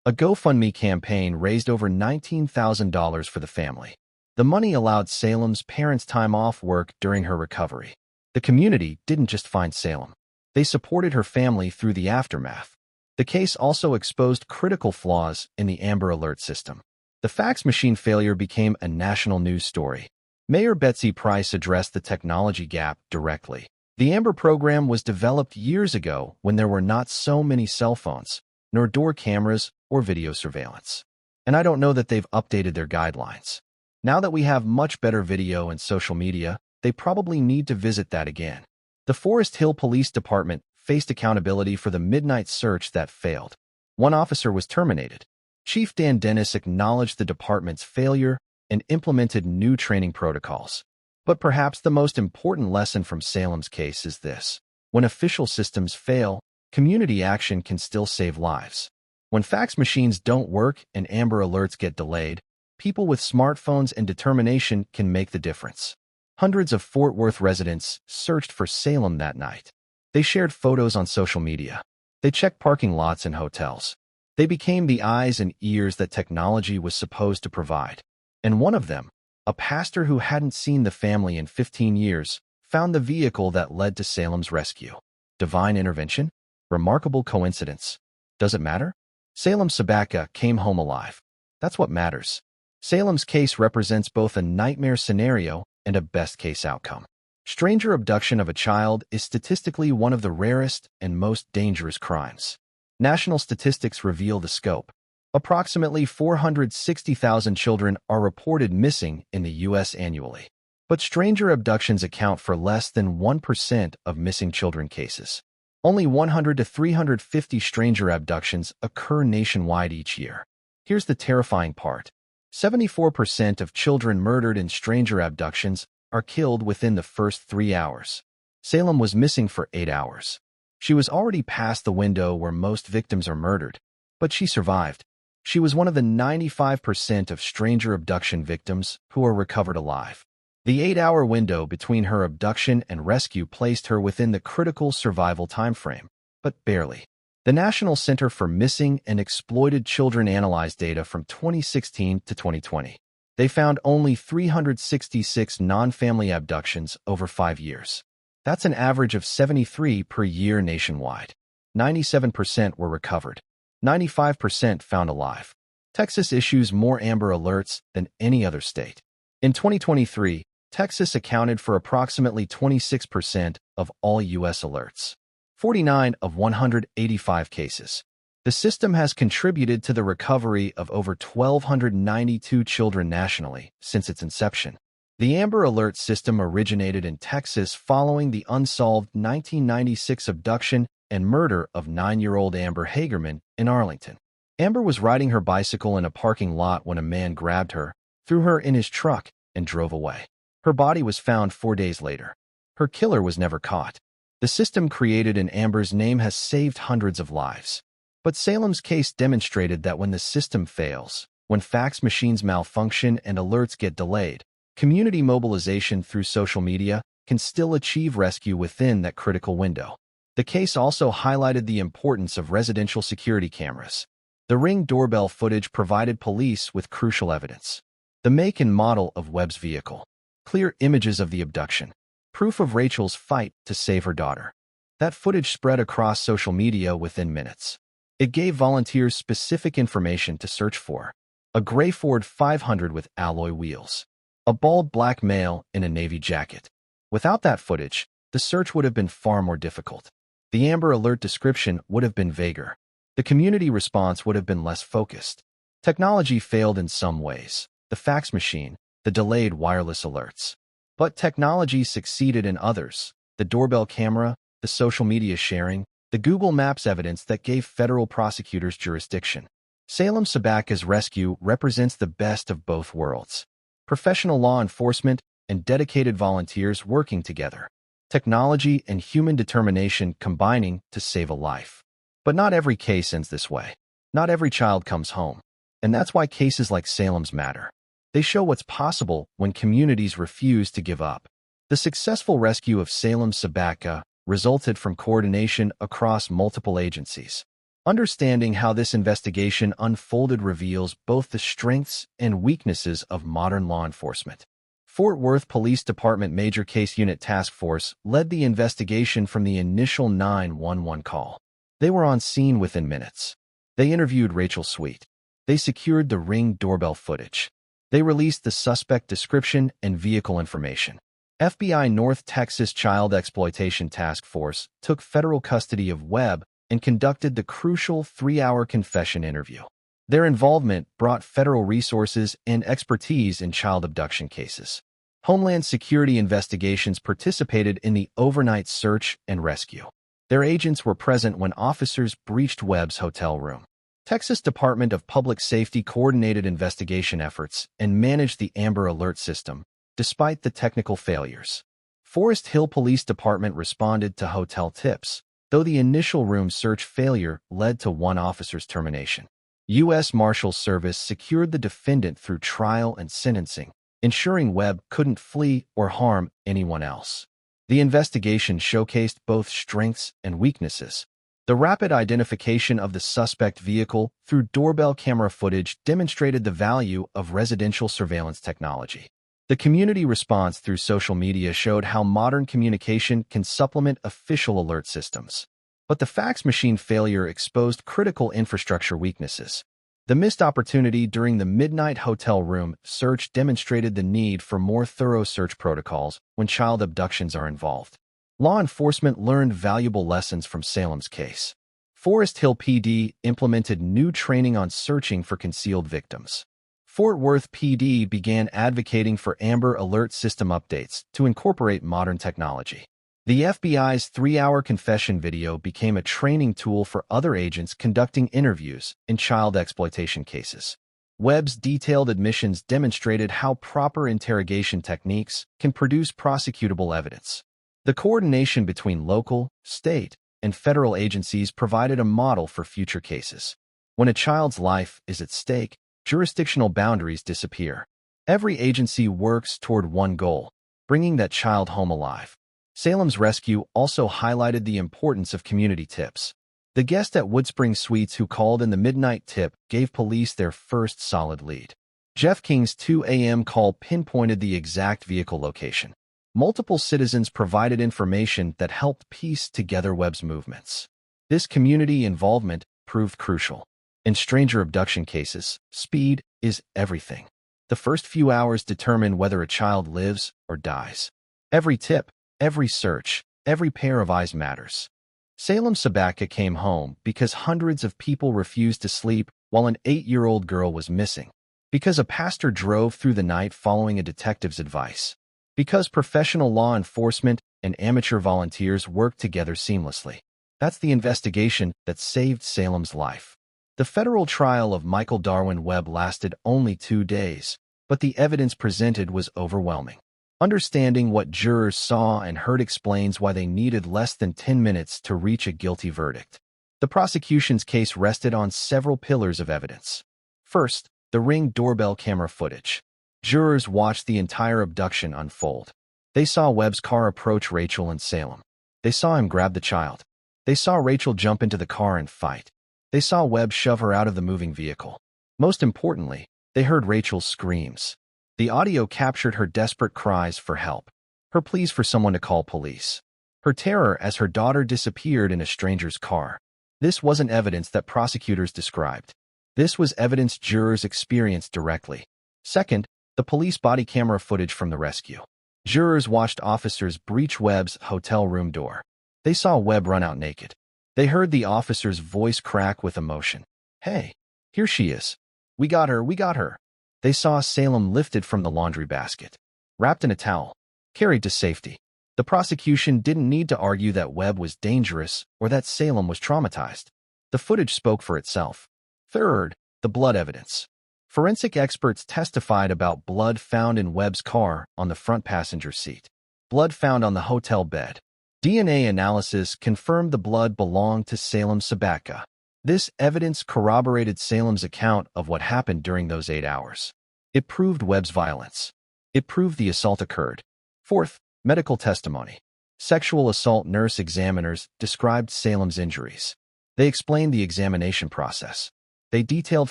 A GoFundMe campaign raised over $19,000 for the family. The money allowed Salem's parents time off work during her recovery. The community didn't just find Salem. They supported her family through the aftermath. The case also exposed critical flaws in the Amber Alert system. The fax machine failure became a national news story. Mayor Betsy Price addressed the technology gap directly. The Amber program was developed years ago when there were not so many cell phones, nor door cameras or video surveillance. And I don't know that they've updated their guidelines. Now that we have much better video and social media, they probably need to visit that again. The Forest Hill Police Department faced accountability for the midnight search that failed. One officer was terminated. Chief Dan Dennis acknowledged the department's failure and implemented new training protocols. But perhaps the most important lesson from Salem's case is this: when official systems fail, community action can still save lives. When fax machines don't work and Amber Alerts get delayed, people with smartphones and determination can make the difference. Hundreds of Fort Worth residents searched for Salem that night. They shared photos on social media. They checked parking lots and hotels. They became the eyes and ears that technology was supposed to provide. And one of them, a pastor who hadn't seen the family in 15 years, found the vehicle that led to Salem's rescue. Divine intervention? Remarkable coincidence? Does it matter? Salem Sabatka came home alive. That's what matters. Salem's case represents both a nightmare scenario and a best-case outcome. Stranger abduction of a child is statistically one of the rarest and most dangerous crimes. National statistics reveal the scope. Approximately 460,000 children are reported missing in the U.S. annually. But stranger abductions account for less than 1% of missing children cases. Only 100 to 350 stranger abductions occur nationwide each year. Here's the terrifying part. 74% of children murdered in stranger abductions are killed within the first 3 hours. Salem was missing for 8 hours. She was already past the window where most victims are murdered, but she survived. She was one of the 95% of stranger abduction victims who are recovered alive. The 8-hour window between her abduction and rescue placed her within the critical survival timeframe, but barely. The National Center for Missing and Exploited Children analyzed data from 2016 to 2020. They found only 366 non-family abductions over 5 years. That's an average of 73 per year nationwide. 97% were recovered. 95% found alive. Texas issues more Amber Alerts than any other state. In 2023, Texas accounted for approximately 26% of all U.S. alerts. 49 of 185 cases. The system has contributed to the recovery of over 1,292 children nationally since its inception. The Amber Alert system originated in Texas following the unsolved 1996 abduction and murder of 9-year-old Amber Hagerman in Arlington. Amber was riding her bicycle in a parking lot when a man grabbed her, threw her in his truck, and drove away. Her body was found 4 days later. Her killer was never caught. The system created in Amber's name has saved hundreds of lives. But Salem's case demonstrated that when the system fails, when fax machines malfunction and alerts get delayed, community mobilization through social media can still achieve rescue within that critical window. The case also highlighted the importance of residential security cameras. The Ring doorbell footage provided police with crucial evidence. The make and model of Webb's vehicle. Clear images of the abduction. Proof of Rachel's fight to save her daughter. That footage spread across social media within minutes. It gave volunteers specific information to search for. A gray Ford 500 with alloy wheels. A bald black male in a navy jacket. Without that footage, the search would have been far more difficult. The Amber Alert description would have been vaguer. The community response would have been less focused. Technology failed in some ways. The fax machine, the delayed wireless alerts. But technology succeeded in others. The doorbell camera, the social media sharing, the Google Maps evidence that gave federal prosecutors jurisdiction. Salem Sabatka's rescue represents the best of both worlds. Professional law enforcement and dedicated volunteers working together. Technology and human determination combining to save a life. But not every case ends this way. Not every child comes home. And that's why cases like Salem's matter. They show what's possible when communities refuse to give up. The successful rescue of Salem Sabatka resulted from coordination across multiple agencies. Understanding how this investigation unfolded reveals both the strengths and weaknesses of modern law enforcement. Fort Worth Police Department Major Case Unit Task Force led the investigation from the initial 911 call. They were on scene within minutes. They interviewed Rachel Sweet. They secured the Ring doorbell footage. They released the suspect description and vehicle information. FBI North Texas Child Exploitation Task Force took federal custody of Webb and conducted the crucial 3-hour confession interview. Their involvement brought federal resources and expertise in child abduction cases. Homeland Security investigations participated in the overnight search and rescue. Their agents were present when officers breached Webb's hotel room. Texas Department of Public Safety coordinated investigation efforts and managed the Amber Alert system, despite the technical failures. Forest Hill Police Department responded to hotel tips, though the initial room search failure led to one officer's termination. U.S. Marshals Service secured the defendant through trial and sentencing, ensuring Webb couldn't flee or harm anyone else. The investigation showcased both strengths and weaknesses. The rapid identification of the suspect vehicle through doorbell camera footage demonstrated the value of residential surveillance technology. The community response through social media showed how modern communication can supplement official alert systems. But the fax machine failure exposed critical infrastructure weaknesses. The missed opportunity during the midnight hotel room search demonstrated the need for more thorough search protocols when child abductions are involved. Law enforcement learned valuable lessons from Salem's case. Forest Hill PD implemented new training on searching for concealed victims. Fort Worth PD began advocating for Amber Alert system updates to incorporate modern technology. The FBI's 3-hour confession video became a training tool for other agents conducting interviews in child exploitation cases. Webb's detailed admissions demonstrated how proper interrogation techniques can produce prosecutable evidence. The coordination between local, state, and federal agencies provided a model for future cases. When a child's life is at stake, jurisdictional boundaries disappear. Every agency works toward one goal, bringing that child home alive. Salem's rescue also highlighted the importance of community tips. The guest at Woodspring Suites who called in the midnight tip gave police their first solid lead. Jeff King's 2 a.m. call pinpointed the exact vehicle location. Multiple citizens provided information that helped piece together Webb's movements. This community involvement proved crucial. In stranger abduction cases, speed is everything. The first few hours determine whether a child lives or dies. Every tip, every search, every pair of eyes matters. Salem Sabatka came home because hundreds of people refused to sleep while an 8-year-old girl was missing. Because a pastor drove through the night following a detective's advice. Because professional law enforcement and amateur volunteers worked together seamlessly. That's the investigation that saved Salem's life. The federal trial of Michael Darwin Webb lasted only 2 days, but the evidence presented was overwhelming. Understanding what jurors saw and heard explains why they needed less than 10 minutes to reach a guilty verdict. The prosecution's case rested on several pillars of evidence. First, the Ring doorbell camera footage. Jurors watched the entire abduction unfold. They saw Webb's car approach Rachel and Salem. They saw him grab the child. They saw Rachel jump into the car and fight. They saw Webb shove her out of the moving vehicle. Most importantly, they heard Rachel's screams. The audio captured her desperate cries for help, her pleas for someone to call police, her terror as her daughter disappeared in a stranger's car. This wasn't evidence that prosecutors described. This was evidence jurors experienced directly. Second, the police body camera footage from the rescue. Jurors watched officers breach Webb's hotel room door. They saw Webb run out naked. They heard the officer's voice crack with emotion. "Hey, here she is. We got her, we got her." They saw Salem lifted from the laundry basket, wrapped in a towel, carried to safety. The prosecution didn't need to argue that Webb was dangerous or that Salem was traumatized. The footage spoke for itself. Third, the blood evidence. Forensic experts testified about blood found in Webb's car on the front passenger seat. Blood found on the hotel bed. DNA analysis confirmed the blood belonged to Salem Sabatka. This evidence corroborated Salem's account of what happened during those 8 hours. It proved Webb's violence. It proved the assault occurred. Fourth, medical testimony. Sexual assault nurse examiners described Salem's injuries. They explained the examination process. They detailed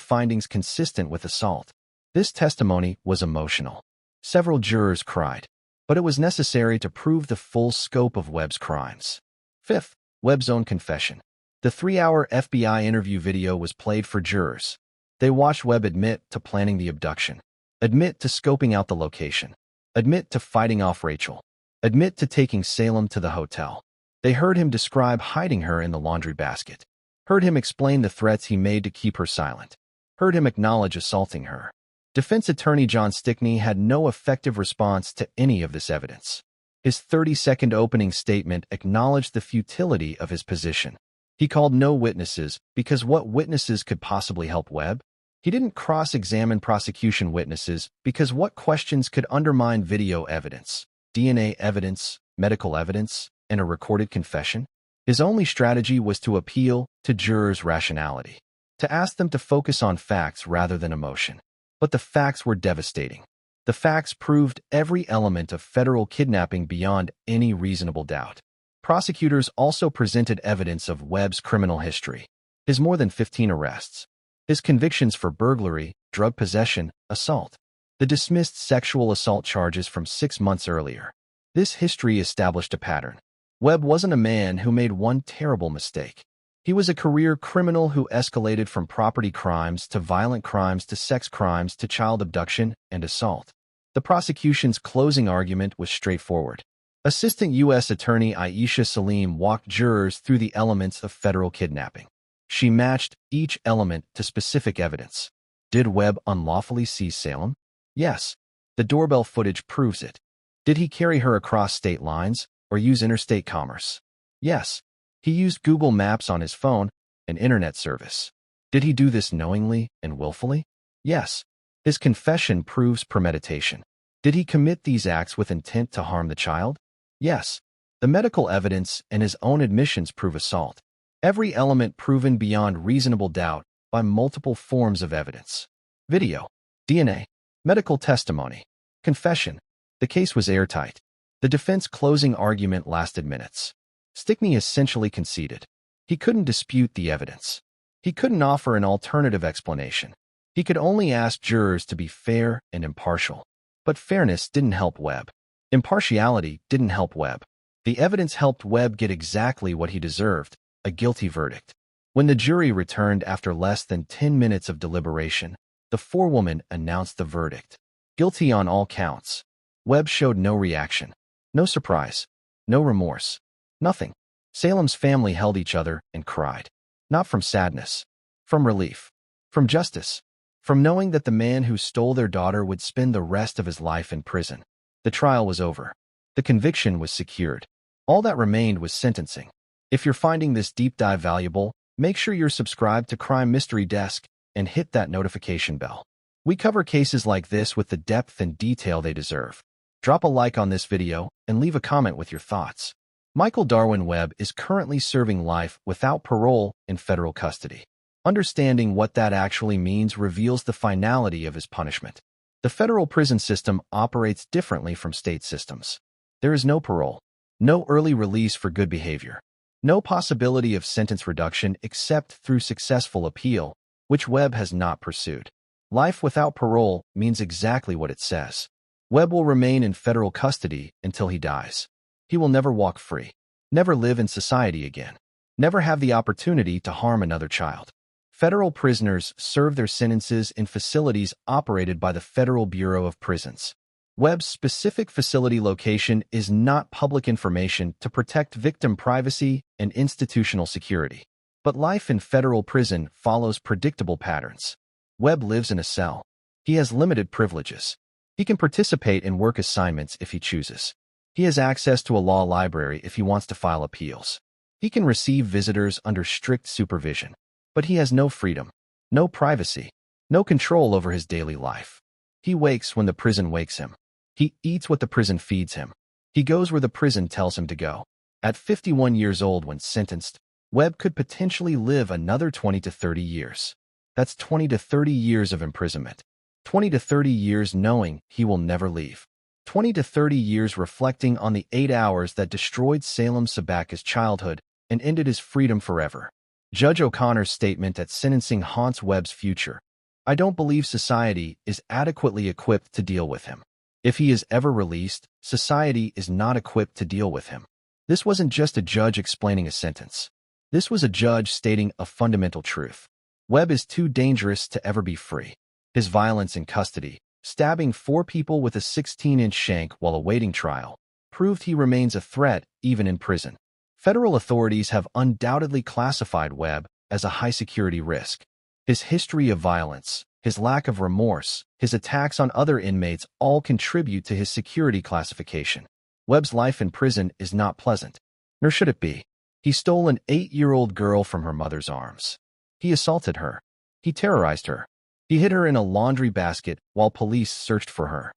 findings consistent with assault. This testimony was emotional. Several jurors cried, but it was necessary to prove the full scope of Webb's crimes. Fifth, Webb's own confession. The 3-hour FBI interview video was played for jurors. They watched Webb admit to planning the abduction, admit to scoping out the location, admit to fighting off Rachel, admit to taking Salem to the hotel. They heard him describe hiding her in the laundry basket, heard him explain the threats he made to keep her silent, heard him acknowledge assaulting her. Defense attorney John Stickney had no effective response to any of this evidence. His 30-second opening statement acknowledged the futility of his position. He called no witnesses because what witnesses could possibly help Webb? He didn't cross-examine prosecution witnesses because what questions could undermine video evidence, DNA evidence, medical evidence, and a recorded confession? His only strategy was to appeal to jurors' rationality, to ask them to focus on facts rather than emotion. But the facts were devastating. The facts proved every element of federal kidnapping beyond any reasonable doubt. Prosecutors also presented evidence of Webb's criminal history, his more than 15 arrests, his convictions for burglary, drug possession, assault, the dismissed sexual assault charges from 6 months earlier. This history established a pattern. Webb wasn't a man who made one terrible mistake. He was a career criminal who escalated from property crimes to violent crimes to sex crimes to child abduction and assault. The prosecution's closing argument was straightforward. Assistant U.S. Attorney Aisha Salim walked jurors through the elements of federal kidnapping. She matched each element to specific evidence. Did Webb unlawfully seize Salem? Yes. The doorbell footage proves it. Did he carry her across state lines or use interstate commerce? Yes. He used Google Maps on his phone, an internet service. Did he do this knowingly and willfully? Yes. His confession proves premeditation. Did he commit these acts with intent to harm the child? Yes. The medical evidence and his own admissions prove assault. Every element proven beyond reasonable doubt by multiple forms of evidence. Video, DNA, medical testimony, confession. The case was airtight. The defense closing argument lasted minutes. Stickney essentially conceded. He couldn't dispute the evidence. He couldn't offer an alternative explanation. He could only ask jurors to be fair and impartial. But fairness didn't help Webb. Impartiality didn't help Webb. The evidence helped Webb get exactly what he deserved, a guilty verdict. When the jury returned after less than 10 minutes of deliberation, the forewoman announced the verdict. Guilty on all counts. Webb showed no reaction, no surprise, no remorse, nothing. Salem's family held each other and cried. Not from sadness, from relief, from justice, from knowing that the man who stole their daughter would spend the rest of his life in prison. The trial was over. The conviction was secured. All that remained was sentencing. If you're finding this deep dive valuable, make sure you're subscribed to Crime Mystery Desk and hit that notification bell. We cover cases like this with the depth and detail they deserve. Drop a like on this video and leave a comment with your thoughts. Michael Darwin Webb is currently serving life without parole in federal custody. Understanding what that actually means reveals the finality of his punishment. The federal prison system operates differently from state systems. There is no parole, no early release for good behavior, no possibility of sentence reduction except through successful appeal, which Webb has not pursued. Life without parole means exactly what it says. Webb will remain in federal custody until he dies. He will never walk free, never live in society again, never have the opportunity to harm another child. Federal prisoners serve their sentences in facilities operated by the Federal Bureau of Prisons. Webb's specific facility location is not public information to protect victim privacy and institutional security. But life in federal prison follows predictable patterns. Webb lives in a cell. He has limited privileges. He can participate in work assignments if he chooses. He has access to a law library if he wants to file appeals. He can receive visitors under strict supervision. But he has no freedom, no privacy, no control over his daily life. He wakes when the prison wakes him. He eats what the prison feeds him. He goes where the prison tells him to go. At 51 years old when sentenced, Webb could potentially live another 20 to 30 years. That's 20 to 30 years of imprisonment. 20 to 30 years knowing he will never leave. 20 to 30 years reflecting on the 8 hours that destroyed Salem Sabatka's childhood and ended his freedom forever. Judge O'Connor's statement at sentencing haunts Webb's future. I don't believe society is adequately equipped to deal with him. If he is ever released, society is not equipped to deal with him. This wasn't just a judge explaining a sentence. This was a judge stating a fundamental truth. Webb is too dangerous to ever be free. His violence in custody, stabbing 4 people with a 16-inch shank while awaiting trial, proved he remains a threat even in prison. Federal authorities have undoubtedly classified Webb as a high-security risk. His history of violence, his lack of remorse, his attacks on other inmates all contribute to his security classification. Webb's life in prison is not pleasant, nor should it be. He stole an 8-year-old girl from her mother's arms. He assaulted her. He terrorized her. He hid her in a laundry basket while police searched for her.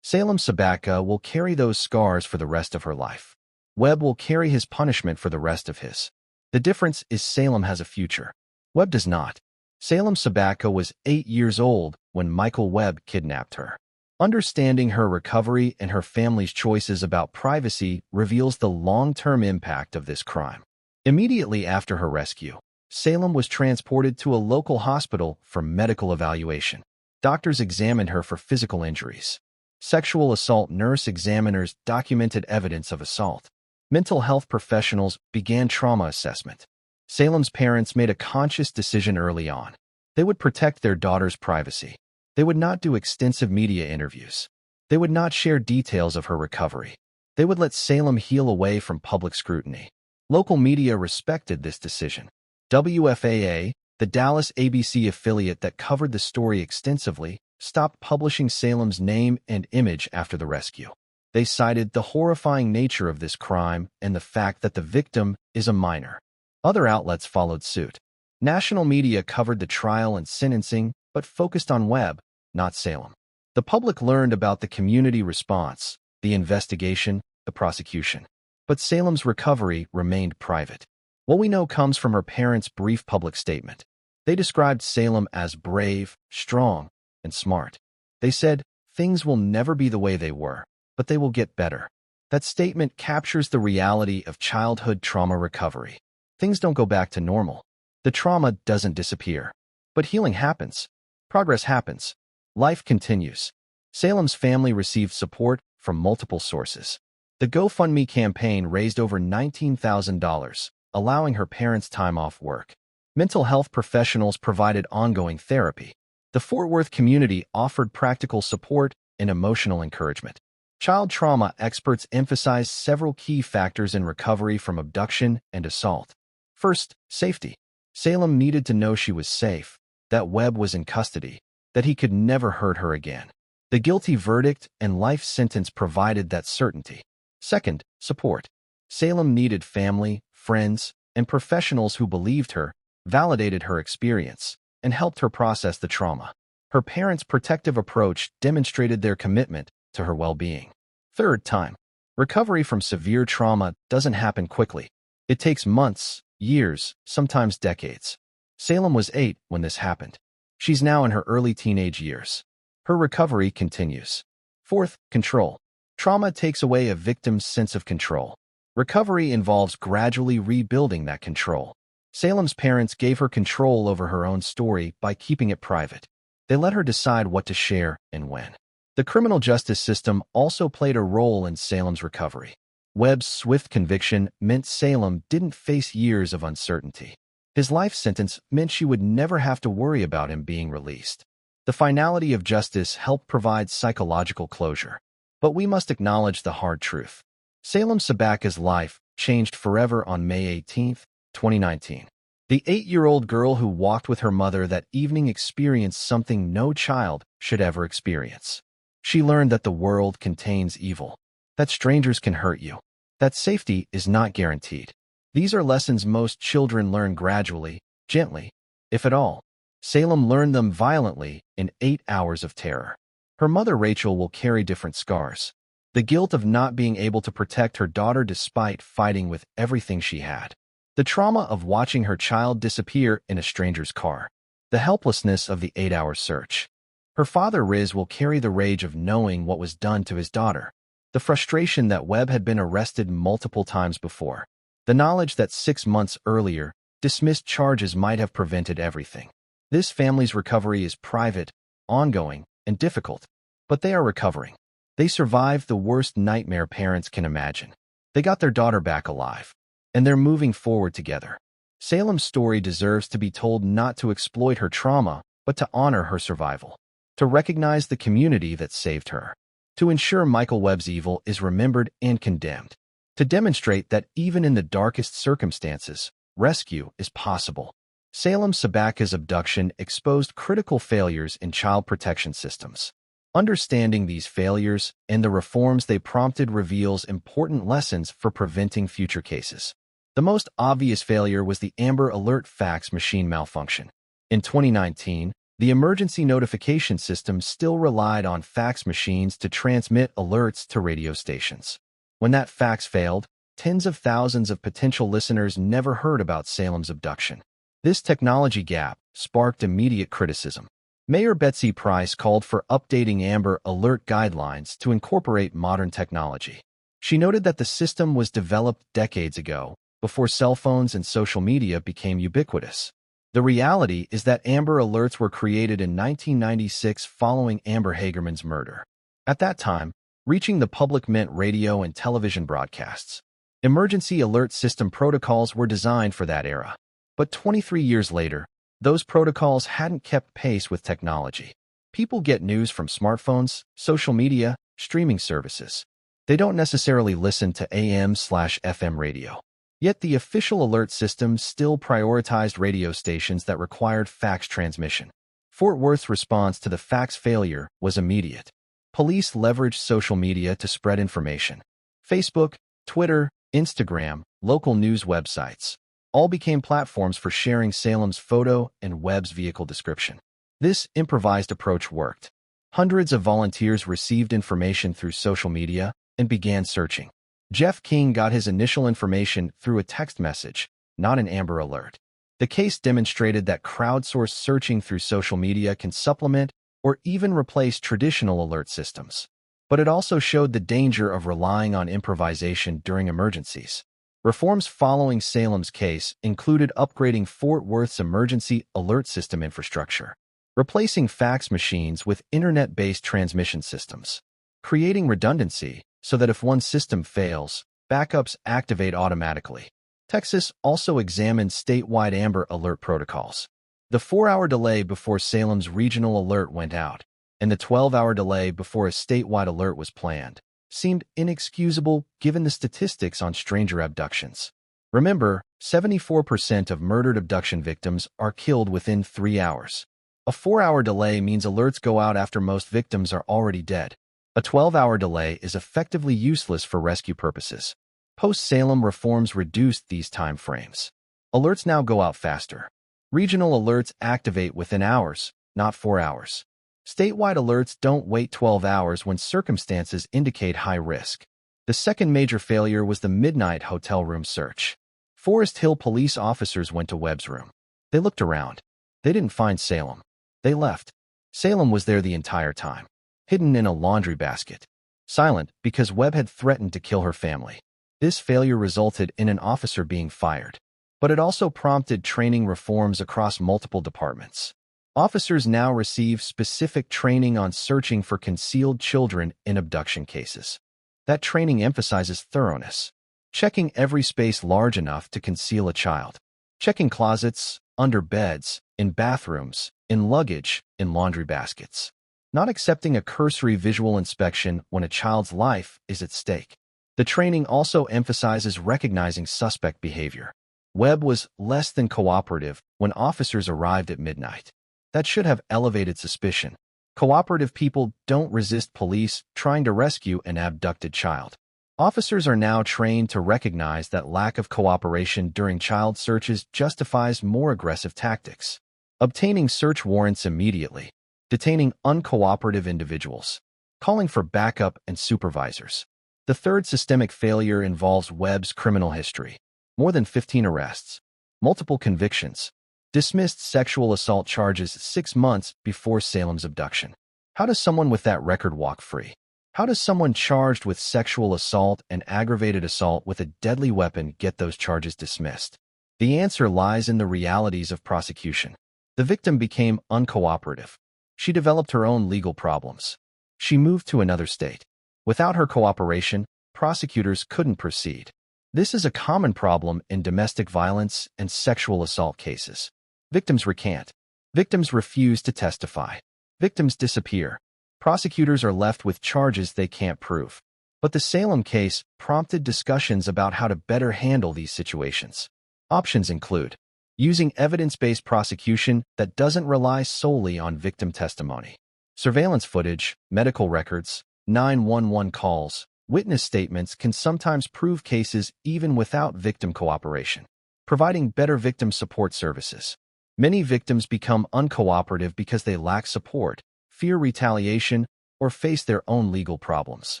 Salem Sabatka will carry those scars for the rest of her life. Webb will carry his punishment for the rest of his. The difference is Salem has a future. Webb does not. Salem Sabatka was 8 years old when Michael Webb kidnapped her. Understanding her recovery and her family's choices about privacy reveals the long-term impact of this crime. Immediately after her rescue, Salem was transported to a local hospital for medical evaluation. Doctors examined her for physical injuries. Sexual assault nurse examiners documented evidence of assault. Mental health professionals began trauma assessment. Salem's parents made a conscious decision early on. They would protect their daughter's privacy. They would not do extensive media interviews. They would not share details of her recovery. They would let Salem heal away from public scrutiny. Local media respected this decision. WFAA, the Dallas ABC affiliate that covered the story extensively, stopped publishing Salem's name and image after the rescue. They cited the horrifying nature of this crime and the fact that the victim is a minor. Other outlets followed suit. National media covered the trial and sentencing, but focused on Webb, not Salem. The public learned about the community response, the investigation, the prosecution. But Salem's recovery remained private. What we know comes from her parents' brief public statement. They described Salem as brave, strong, and smart. They said, "Things will never be the way they were, but they will get better." That statement captures the reality of childhood trauma recovery. things don't go back to normal. The trauma doesn't disappear. But healing happens. Progress happens. Life continues. Salem's family received support from multiple sources. The GoFundMe campaign raised over $19,000, allowing her parents time off work. Mental health professionals provided ongoing therapy. The Fort Worth community offered practical support and emotional encouragement. Child trauma experts emphasized several key factors in recovery from abduction and assault. First, safety. Salem needed to know she was safe, that Webb was in custody, that he could never hurt her again. The guilty verdict and life sentence provided that certainty. Second, support. Salem needed family, friends, and professionals who believed her, validated her experience, and helped her process the trauma. Her parents' protective approach demonstrated their commitment to her well-being. Third, time. Recovery from severe trauma doesn't happen quickly. It takes months, years, sometimes decades. Salem was 8 when this happened. She's now in her early teenage years. Her recovery continues. Fourth, control. Trauma takes away a victim's sense of control. Recovery involves gradually rebuilding that control. Salem's parents gave her control over her own story by keeping it private. They let her decide what to share and when. The criminal justice system also played a role in Salem's recovery. Webb's swift conviction meant Salem didn't face years of uncertainty. His life sentence meant she would never have to worry about him being released. The finality of justice helped provide psychological closure. But we must acknowledge the hard truth. Salem Sabatka's life changed forever on May 18, 2019. The 8-year-old girl who walked with her mother that evening experienced something no child should ever experience. She learned that the world contains evil, that strangers can hurt you, that safety is not guaranteed. These are lessons most children learn gradually, gently, if at all. Salem learned them violently in 8 hours of terror. Her mother Rachel will carry different scars. The guilt of not being able to protect her daughter despite fighting with everything she had. The trauma of watching her child disappear in a stranger's car. The helplessness of the 8-hour search. Her father Riz will carry the rage of knowing what was done to his daughter. The frustration that Webb had been arrested multiple times before. The knowledge that 6 months earlier, dismissed charges might have prevented everything. This family's recovery is private, ongoing, and difficult, but they are recovering. They survived the worst nightmare parents can imagine. They got their daughter back alive, and they're moving forward together. Salem's story deserves to be told not to exploit her trauma, but to honor her survival, to recognize the community that saved her, to ensure Michael Webb's evil is remembered and condemned, to demonstrate that even in the darkest circumstances, rescue is possible. Salem Sabatka's abduction exposed critical failures in child protection systems. Understanding these failures and the reforms they prompted reveals important lessons for preventing future cases. The most obvious failure was the Amber Alert fax machine malfunction. In 2019, the emergency notification system still relied on fax machines to transmit alerts to radio stations. When that fax failed, tens of thousands of potential listeners never heard about Salem's abduction. This technology gap sparked immediate criticism. Mayor Betsy Price called for updating Amber Alert guidelines to incorporate modern technology. She noted that the system was developed decades ago, before cell phones and social media became ubiquitous. The reality is that Amber Alerts were created in 1996 following Amber Hagerman's murder. At that time, reaching the public meant radio and television broadcasts. Emergency alert system protocols were designed for that era. But 23 years later, those protocols hadn't kept pace with technology. People get news from smartphones, social media, streaming services. They don't necessarily listen to AM/FM radio. Yet the official alert system still prioritized radio stations that required fax transmission. Fort Worth's response to the fax failure was immediate. Police leveraged social media to spread information. Facebook, Twitter, Instagram, local news websites all became platforms for sharing Salem's photo and Webb's vehicle description. This improvised approach worked. Hundreds of volunteers received information through social media and began searching. Jeff King got his initial information through a text message, not an Amber Alert. The case demonstrated that crowdsourced searching through social media can supplement or even replace traditional alert systems. But it also showed the danger of relying on improvisation during emergencies. Reforms following Salem's case included upgrading Fort Worth's emergency alert system infrastructure, replacing fax machines with internet-based transmission systems, creating redundancy so that if one system fails, backups activate automatically. Texas also examined statewide Amber Alert protocols. The 4-hour delay before Salem's regional alert went out, and the 12-hour delay before a statewide alert was planned, seemed inexcusable given the statistics on stranger abductions. Remember, 74% of murdered abduction victims are killed within 3 hours. A 4-hour delay means alerts go out after most victims are already dead. A 12-hour delay is effectively useless for rescue purposes. Post-Salem reforms reduced these time frames. Alerts now go out faster. Regional alerts activate within hours, not 4 hours. Statewide alerts don't wait 12 hours when circumstances indicate high risk. The second major failure was the midnight hotel room search. Forest Hill police officers went to Webb's room. They looked around. They didn't find Salem. They left. Salem was there the entire time, hidden in a laundry basket, silent because Webb had threatened to kill her family. This failure resulted in an officer being fired, but it also prompted training reforms across multiple departments. Officers now receive specific training on searching for concealed children in abduction cases. That training emphasizes thoroughness, checking every space large enough to conceal a child, checking closets, under beds, in bathrooms, in luggage, in laundry baskets, not accepting a cursory visual inspection when a child's life is at stake. The training also emphasizes recognizing suspect behavior. Webb was less than cooperative when officers arrived at midnight. That should have elevated suspicion. Cooperative people don't resist police trying to rescue an abducted child. Officers are now trained to recognize that lack of cooperation during child searches justifies more aggressive tactics. Obtaining search warrants immediately, detaining uncooperative individuals, calling for backup and supervisors. The third systemic failure involves Webb's criminal history. More than 15 arrests, multiple convictions, dismissed sexual assault charges 6 months before Salem's abduction. How does someone with that record walk free? How does someone charged with sexual assault and aggravated assault with a deadly weapon get those charges dismissed? The answer lies in the realities of prosecution. The victim became uncooperative. She developed her own legal problems. She moved to another state. Without her cooperation, prosecutors couldn't proceed. This is a common problem in domestic violence and sexual assault cases. Victims recant. Victims refuse to testify. Victims disappear. Prosecutors are left with charges they can't prove. But the Salem case prompted discussions about how to better handle these situations. Options include using evidence-based prosecution that doesn't rely solely on victim testimony, surveillance footage, medical records, 911 calls, witness statements can sometimes prove cases even without victim cooperation, providing better victim support services. Many victims become uncooperative because they lack support, fear retaliation, or face their own legal problems.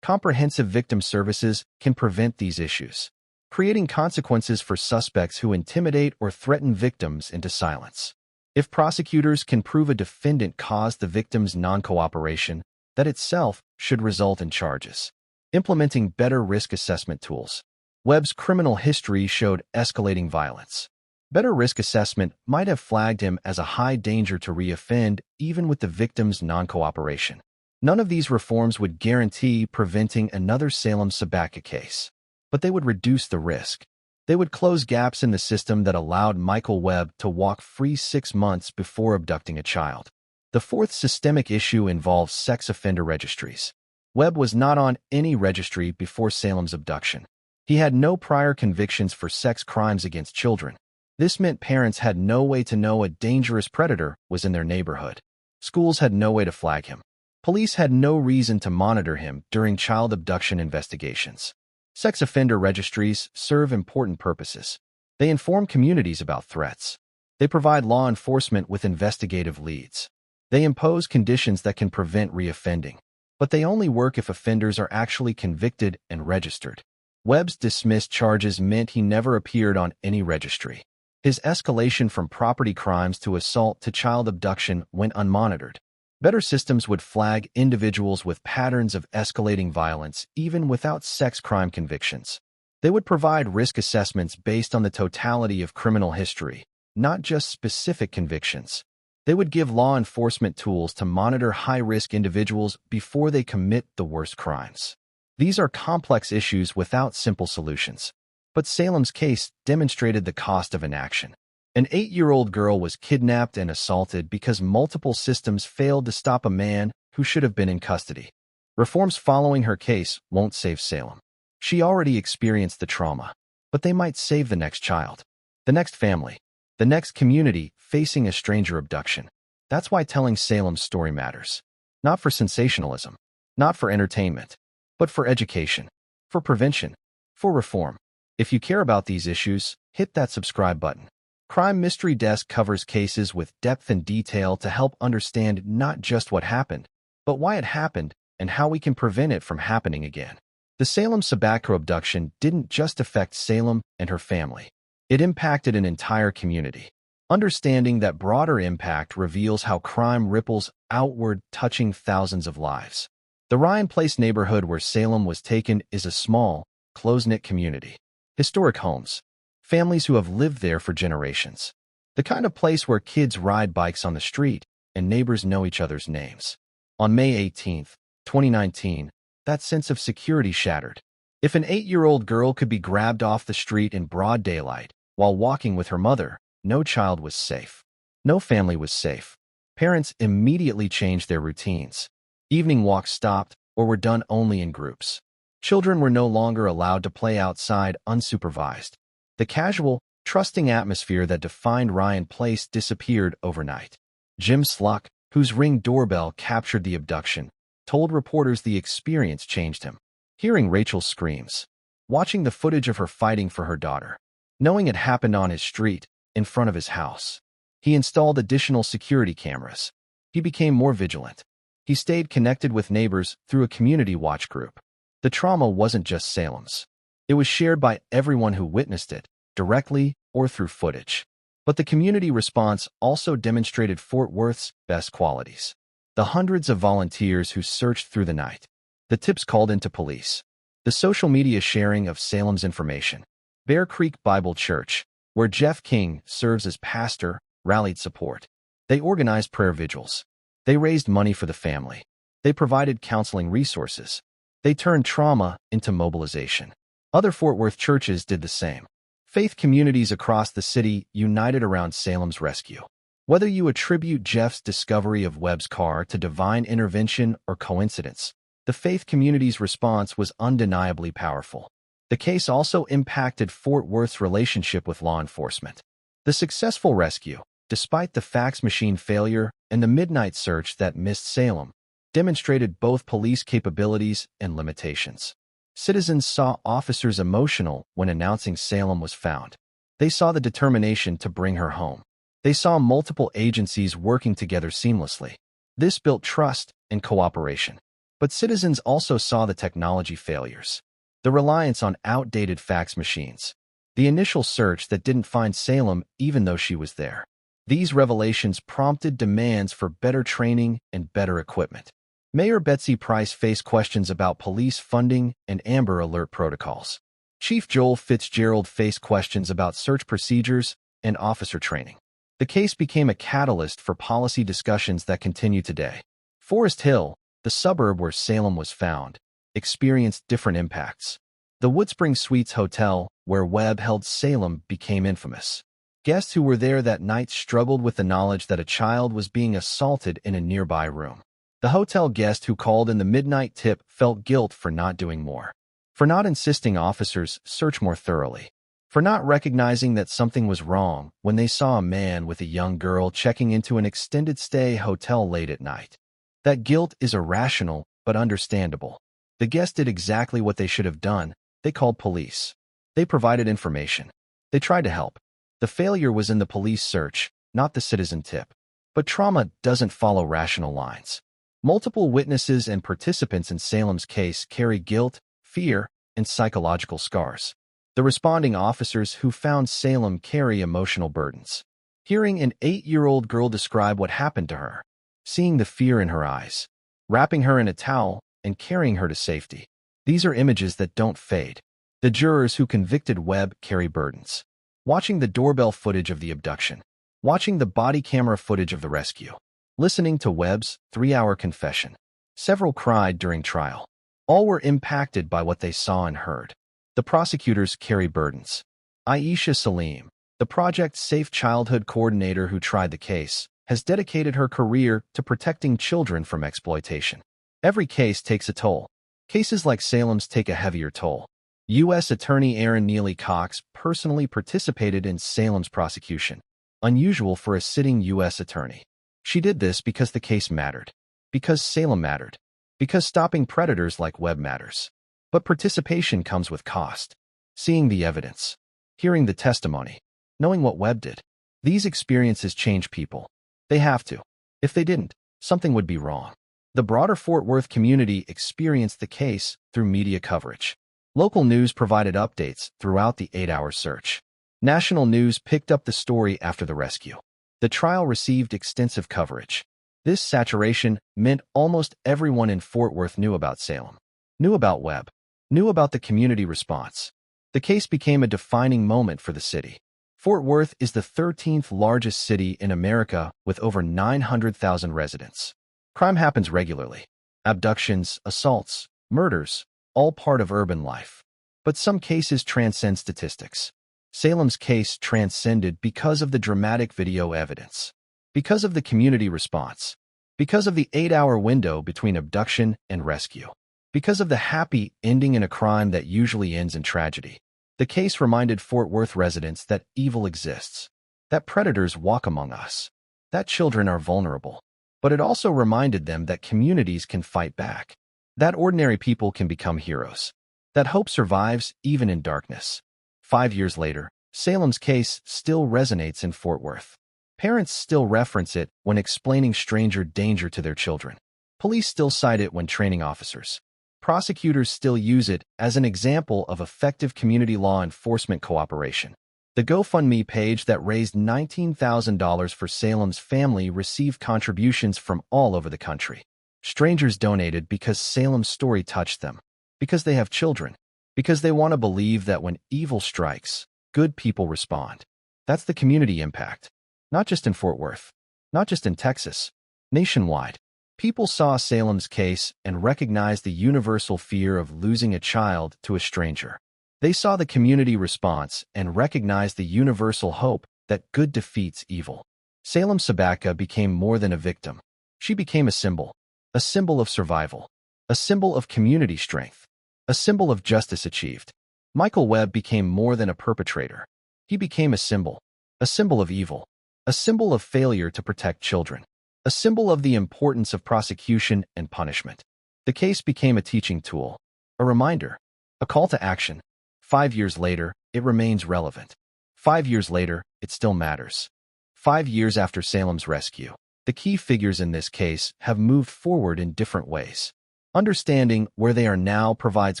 Comprehensive victim services can prevent these issues, creating consequences for suspects who intimidate or threaten victims into silence. If prosecutors can prove a defendant caused the victim's non-cooperation, that itself should result in charges. Implementing better risk assessment tools. Webb's criminal history showed escalating violence. Better risk assessment might have flagged him as a high danger to reoffend even with the victim's non-cooperation. None of these reforms would guarantee preventing another Salem Sabatka case, but they would reduce the risk. They would close gaps in the system that allowed Michael Webb to walk free 6 months before abducting a child. The fourth systemic issue involves sex offender registries. Webb was not on any registry before Salem's abduction. He had no prior convictions for sex crimes against children. This meant parents had no way to know a dangerous predator was in their neighborhood. Schools had no way to flag him. Police had no reason to monitor him during child abduction investigations. Sex offender registries serve important purposes. They inform communities about threats. They provide law enforcement with investigative leads. They impose conditions that can prevent reoffending. But they only work if offenders are actually convicted and registered. Webb's dismissed charges meant he never appeared on any registry. His escalation from property crimes to assault to child abduction went unmonitored. Better systems would flag individuals with patterns of escalating violence even without sex crime convictions. They would provide risk assessments based on the totality of criminal history, not just specific convictions. They would give law enforcement tools to monitor high-risk individuals before they commit the worst crimes. These are complex issues without simple solutions. But Salem's case demonstrated the cost of inaction. An 8-year-old girl was kidnapped and assaulted because multiple systems failed to stop a man who should have been in custody. Reforms following her case won't save Salem. She already experienced the trauma, but they might save the next child, the next family, the next community facing a stranger abduction. That's why telling Salem's story matters. Not for sensationalism, not for entertainment, but for education, for prevention, for reform. If you care about these issues, hit that subscribe button. Crime Mystery Desk covers cases with depth and detail to help understand not just what happened, but why it happened and how we can prevent it from happening again. The Salem Sabatka abduction didn't just affect Salem and her family. It impacted an entire community. Understanding that broader impact reveals how crime ripples outward, touching thousands of lives. The Ryan Place neighborhood where Salem was taken is a small, close-knit community. Historic homes. Families who have lived there for generations. The kind of place where kids ride bikes on the street and neighbors know each other's names. On May 18, 2019, that sense of security shattered. If an 8-year-old girl could be grabbed off the street in broad daylight while walking with her mother, no child was safe. No family was safe. Parents immediately changed their routines. Evening walks stopped or were done only in groups. Children were no longer allowed to play outside unsupervised. The casual, trusting atmosphere that defined Ryan Place disappeared overnight. Jim Sluck, whose Ring doorbell captured the abduction, told reporters the experience changed him. Hearing Rachel's screams, watching the footage of her fighting for her daughter, knowing it happened on his street, in front of his house. He installed additional security cameras. He became more vigilant. He stayed connected with neighbors through a community watch group. The trauma wasn't just Salem's. It was shared by everyone who witnessed it, directly or through footage. But the community response also demonstrated Fort Worth's best qualities. The hundreds of volunteers who searched through the night. The tips called into police. The social media sharing of Salem's information. Bear Creek Bible Church, where Jeff King serves as pastor, rallied support. They organized prayer vigils. They raised money for the family. They provided counseling resources. They turned trauma into mobilization. Other Fort Worth churches did the same. Faith communities across the city united around Salem's rescue. Whether you attribute Jeff's discovery of Webb's car to divine intervention or coincidence, the faith community's response was undeniably powerful. The case also impacted Fort Worth's relationship with law enforcement. The successful rescue, despite the fax machine failure and the midnight search that missed Salem, demonstrated both police capabilities and limitations. Citizens saw officers emotional when announcing Salem was found. They saw the determination to bring her home. They saw multiple agencies working together seamlessly. This built trust and cooperation. But citizens also saw the technology failures. The reliance on outdated fax machines. The initial search that didn't find Salem even though she was there. These revelations prompted demands for better training and better equipment. Mayor Betsy Price faced questions about police funding and Amber Alert protocols. Chief Joel Fitzgerald faced questions about search procedures and officer training. The case became a catalyst for policy discussions that continue today. Forest Hill, the suburb where Salem was found, experienced different impacts. The Woodspring Suites Hotel, where Webb held Salem, became infamous. Guests who were there that night struggled with the knowledge that a child was being assaulted in a nearby room. The hotel guest who called in the midnight tip felt guilt for not doing more, for not insisting officers search more thoroughly, for not recognizing that something was wrong when they saw a man with a young girl checking into an extended stay hotel late at night. That guilt is irrational but understandable. The guests did exactly what they should have done. They called police. They provided information. They tried to help. The failure was in the police search, not the citizen tip. But trauma doesn't follow rational lines. Multiple witnesses and participants in Salem's case carry guilt, fear, and psychological scars. The responding officers who found Salem carry emotional burdens. Hearing an 8-year-old girl describe what happened to her, seeing the fear in her eyes, wrapping her in a towel, and carrying her to safety. These are images that don't fade. The jurors who convicted Webb carry burdens. Watching the doorbell footage of the abduction. Watching the body camera footage of the rescue. Listening to Webb's 3-hour confession. Several cried during trial. All were impacted by what they saw and heard. The prosecutors carry burdens. Aisha Salim, the Project Safe Childhood coordinator who tried the case, has dedicated her career to protecting children from exploitation. Every case takes a toll. Cases like Salem's take a heavier toll. U.S. Attorney Aaron Neely Cox personally participated in Salem's prosecution, unusual for a sitting U.S. attorney. She did this because the case mattered, because Salem mattered, because stopping predators like Webb matters. But participation comes with cost. Seeing the evidence, hearing the testimony, knowing what Webb did. These experiences change people. They have to. If they didn't, something would be wrong. The broader Fort Worth community experienced the case through media coverage. Local news provided updates throughout the 8-hour search. National news picked up the story after the rescue. The trial received extensive coverage. This saturation meant almost everyone in Fort Worth knew about Salem, knew about Webb, knew about the community response. The case became a defining moment for the city. Fort Worth is the 13th largest city in America with over 900,000 residents. Crime happens regularly. Abductions, assaults, murders, all part of urban life. But some cases transcend statistics. Salem's case transcended because of the dramatic video evidence, because of the community response, because of the 8-hour window between abduction and rescue, because of the happy ending in a crime that usually ends in tragedy. The case reminded Fort Worth residents that evil exists, that predators walk among us, that children are vulnerable. But it also reminded them that communities can fight back, that ordinary people can become heroes, that hope survives even in darkness. 5 years later, Salem's case still resonates in Fort Worth. Parents still reference it when explaining stranger danger to their children. Police still cite it when training officers. Prosecutors still use it as an example of effective community law enforcement cooperation. The GoFundMe page that raised $19,000 for Salem's family received contributions from all over the country. Strangers donated because Salem's story touched them, because they have children, because they want to believe that when evil strikes, good people respond. That's the community impact. Not just in Fort Worth, not just in Texas, nationwide. People saw Salem's case and recognized the universal fear of losing a child to a stranger. They saw the community response and recognized the universal hope that good defeats evil. Salem Sabatka became more than a victim. She became a symbol of survival, a symbol of community strength, a symbol of justice achieved. Michael Webb became more than a perpetrator. He became a symbol of evil, a symbol of failure to protect children, a symbol of the importance of prosecution and punishment. The case became a teaching tool, a reminder, a call to action. 5 years later, it remains relevant. 5 years later, it still matters. 5 years after Salem's rescue, the key figures in this case have moved forward in different ways. Understanding where they are now provides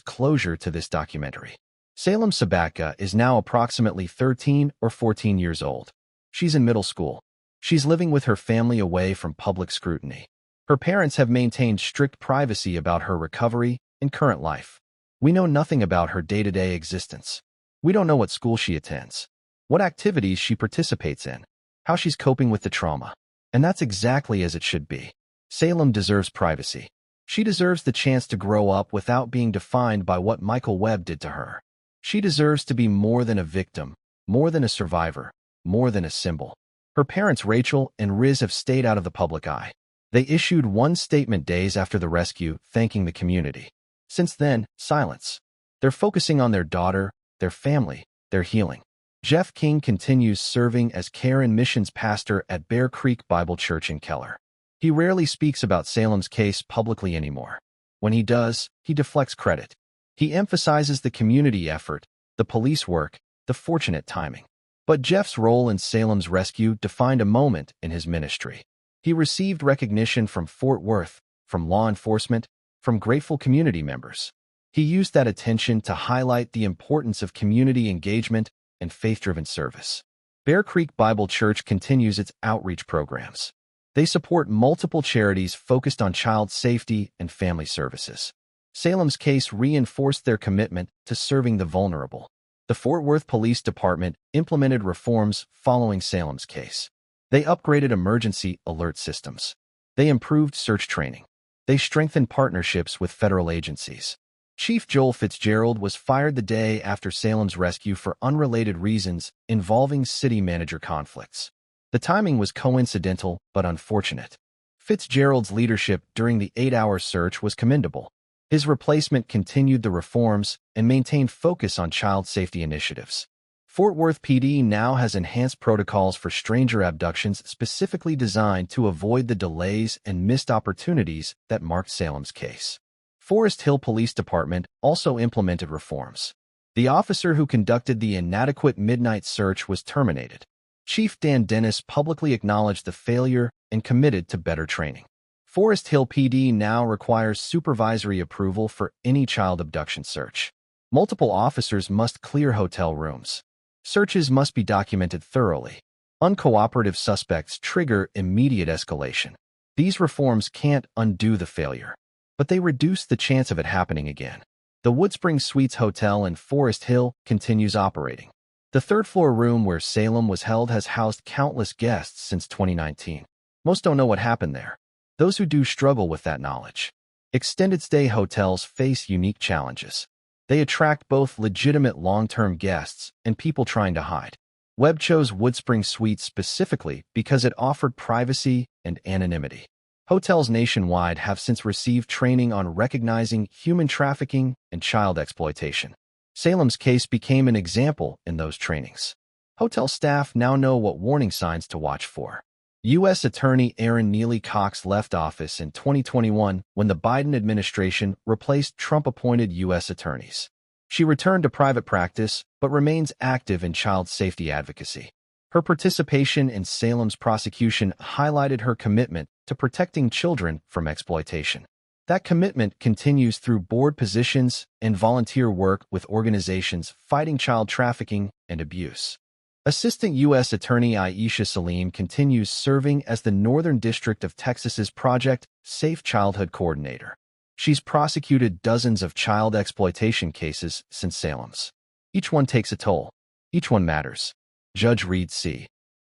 closure to this documentary. Salem Sabatka is now approximately 13 or 14 years old. She's in middle school. She's living with her family away from public scrutiny. Her parents have maintained strict privacy about her recovery and current life. We know nothing about her day-to-day existence. We don't know what school she attends, what activities she participates in, how she's coping with the trauma. And that's exactly as it should be. Salem deserves privacy. She deserves the chance to grow up without being defined by what Michael Webb did to her. She deserves to be more than a victim, more than a survivor, more than a symbol. Her parents, Rachel and Riz, have stayed out of the public eye. They issued one statement days after the rescue, thanking the community. Since then, silence. They're focusing on their daughter, their family, their healing. Jeff King continues serving as care and missions pastor at Bear Creek Bible Church in Keller. He rarely speaks about Salem's case publicly anymore. When he does, he deflects credit. He emphasizes the community effort, the police work, the fortunate timing. But Jeff's role in Salem's rescue defined a moment in his ministry. He received recognition from Fort Worth, from law enforcement, from grateful community members. He used that attention to highlight the importance of community engagement and faith-driven service. Bear Creek Bible Church continues its outreach programs. They support multiple charities focused on child safety and family services. Salem's case reinforced their commitment to serving the vulnerable. The Fort Worth Police Department implemented reforms following Salem's case. They upgraded emergency alert systems. They improved search training. They strengthened partnerships with federal agencies. Chief Joel Fitzgerald was fired the day after Salem's rescue for unrelated reasons involving city manager conflicts. The timing was coincidental but unfortunate. Fitzgerald's leadership during the 8-hour search was commendable. His replacement continued the reforms and maintained focus on child safety initiatives. Fort Worth PD now has enhanced protocols for stranger abductions specifically designed to avoid the delays and missed opportunities that marked Salem's case. Forest Hill Police Department also implemented reforms. The officer who conducted the inadequate midnight search was terminated. Chief Dan Dennis publicly acknowledged the failure and committed to better training. Forest Hill PD now requires supervisory approval for any child abduction search. Multiple officers must clear hotel rooms. Searches must be documented thoroughly. Uncooperative suspects trigger immediate escalation. These reforms can't undo the failure, but they reduce the chance of it happening again. The Woodspring Suites Hotel in Forest Hill continues operating. The third-floor room where Salem was held has housed countless guests since 2019. Most don't know what happened there. Those who do struggle with that knowledge. Extended-stay hotels face unique challenges. They attract both legitimate long-term guests and people trying to hide. Webb chose Woodspring Suites specifically because it offered privacy and anonymity. Hotels nationwide have since received training on recognizing human trafficking and child exploitation. Salem's case became an example in those trainings. Hotel staff now know what warning signs to watch for. U.S. Attorney Erin Neely Cox left office in 2021 when the Biden administration replaced Trump-appointed U.S. attorneys. She returned to private practice but remains active in child safety advocacy. Her participation in Salem's prosecution highlighted her commitment to protecting children from exploitation. That commitment continues through board positions and volunteer work with organizations fighting child trafficking and abuse. Assistant U.S. Attorney Aisha Salim continues serving as the Northern District of Texas's Project Safe Childhood Coordinator. She's prosecuted dozens of child exploitation cases since Salem's. Each one takes a toll. Each one matters. Judge Reed C.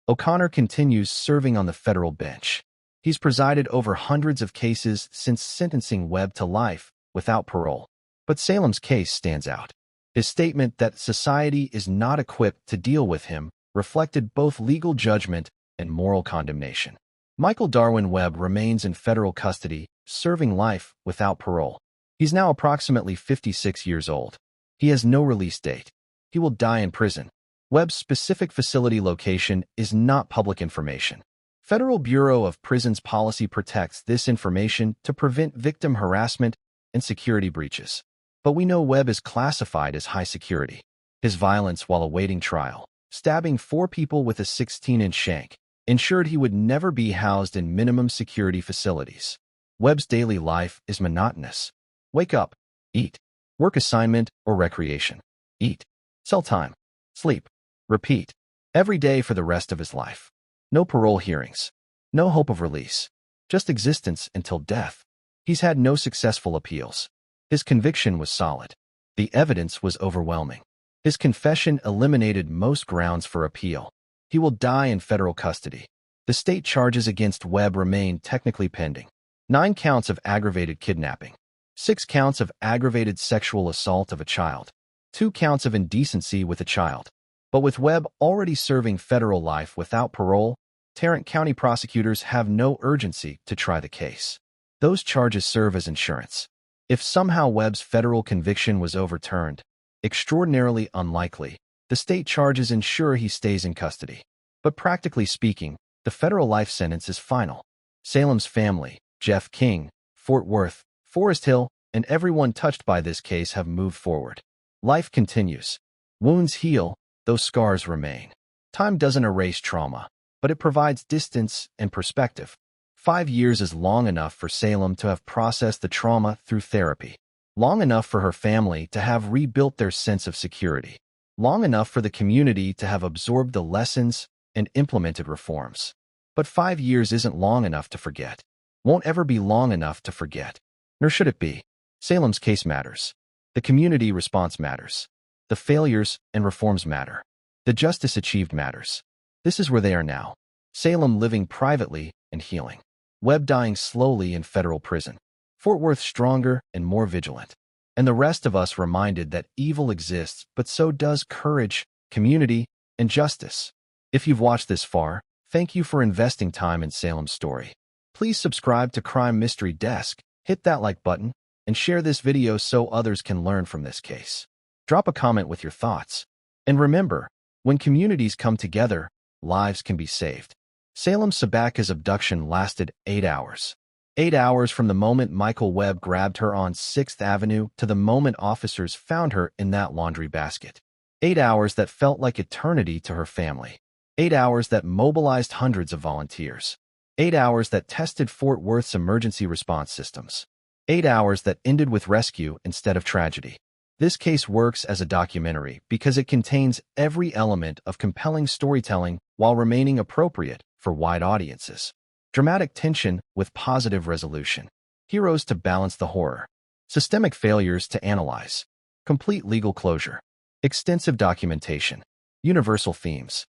O'Connor continues serving on the federal bench. He's presided over hundreds of cases since sentencing Webb to life without parole. But Salem's case stands out. His statement that society is not equipped to deal with him reflected both legal judgment and moral condemnation. Michael Darwin Webb remains in federal custody, serving life without parole. He's now approximately 56 years old. He has no release date. He will die in prison. Webb's specific facility location is not public information. Federal Bureau of Prisons policy protects this information to prevent victim harassment and security breaches. But we know Webb is classified as high security. His violence while awaiting trial, stabbing 4 people with a 16-inch shank, ensured he would never be housed in minimum security facilities. Webb's daily life is monotonous. Wake up, eat, work assignment or recreation, eat, cell time, sleep, repeat, every day for the rest of his life. No parole hearings, no hope of release, just existence until death. He's had no successful appeals. His conviction was solid. The evidence was overwhelming. His confession eliminated most grounds for appeal. He will die in federal custody. The state charges against Webb remain technically pending. 9 counts of aggravated kidnapping, 6 counts of aggravated sexual assault of a child, 2 counts of indecency with a child. But with Webb already serving federal life without parole, Tarrant County prosecutors have no urgency to try the case. Those charges serve as insurance. If somehow Webb's federal conviction was overturned, extraordinarily unlikely, the state charges ensure he stays in custody. But practically speaking, the federal life sentence is final. Salem's family, Jeff King, Fort Worth, Forest Hill, and everyone touched by this case have moved forward. Life continues. Wounds heal, though scars remain. Time doesn't erase trauma, but it provides distance and perspective. 5 years is long enough for Salem to have processed the trauma through therapy. Long enough for her family to have rebuilt their sense of security. Long enough for the community to have absorbed the lessons and implemented reforms. But 5 years isn't long enough to forget. Won't ever be long enough to forget. Nor should it be. Salem's case matters. The community response matters. The failures and reforms matter. The justice achieved matters. This is where they are now. Salem living privately and healing. Webb dying slowly in federal prison. Fort Worth stronger and more vigilant. And the rest of us reminded that evil exists, but so does courage, community, and justice. If you've watched this far, thank you for investing time in Salem's story. Please subscribe to Crime Mystery Desk, hit that like button, and share this video so others can learn from this case. Drop a comment with your thoughts. And remember, when communities come together, lives can be saved. Salem Sabatka's abduction lasted 8 hours. 8 hours from the moment Michael Webb grabbed her on 6th Avenue to the moment officers found her in that laundry basket. 8 hours that felt like eternity to her family. 8 hours that mobilized hundreds of volunteers. 8 hours that tested Fort Worth's emergency response systems. 8 hours that ended with rescue instead of tragedy. This case works as a documentary because it contains every element of compelling storytelling while remaining appropriate for wide audiences. Dramatic tension with positive resolution. Heroes to balance the horror. Systemic failures to analyze. Complete legal closure. Extensive documentation. Universal themes.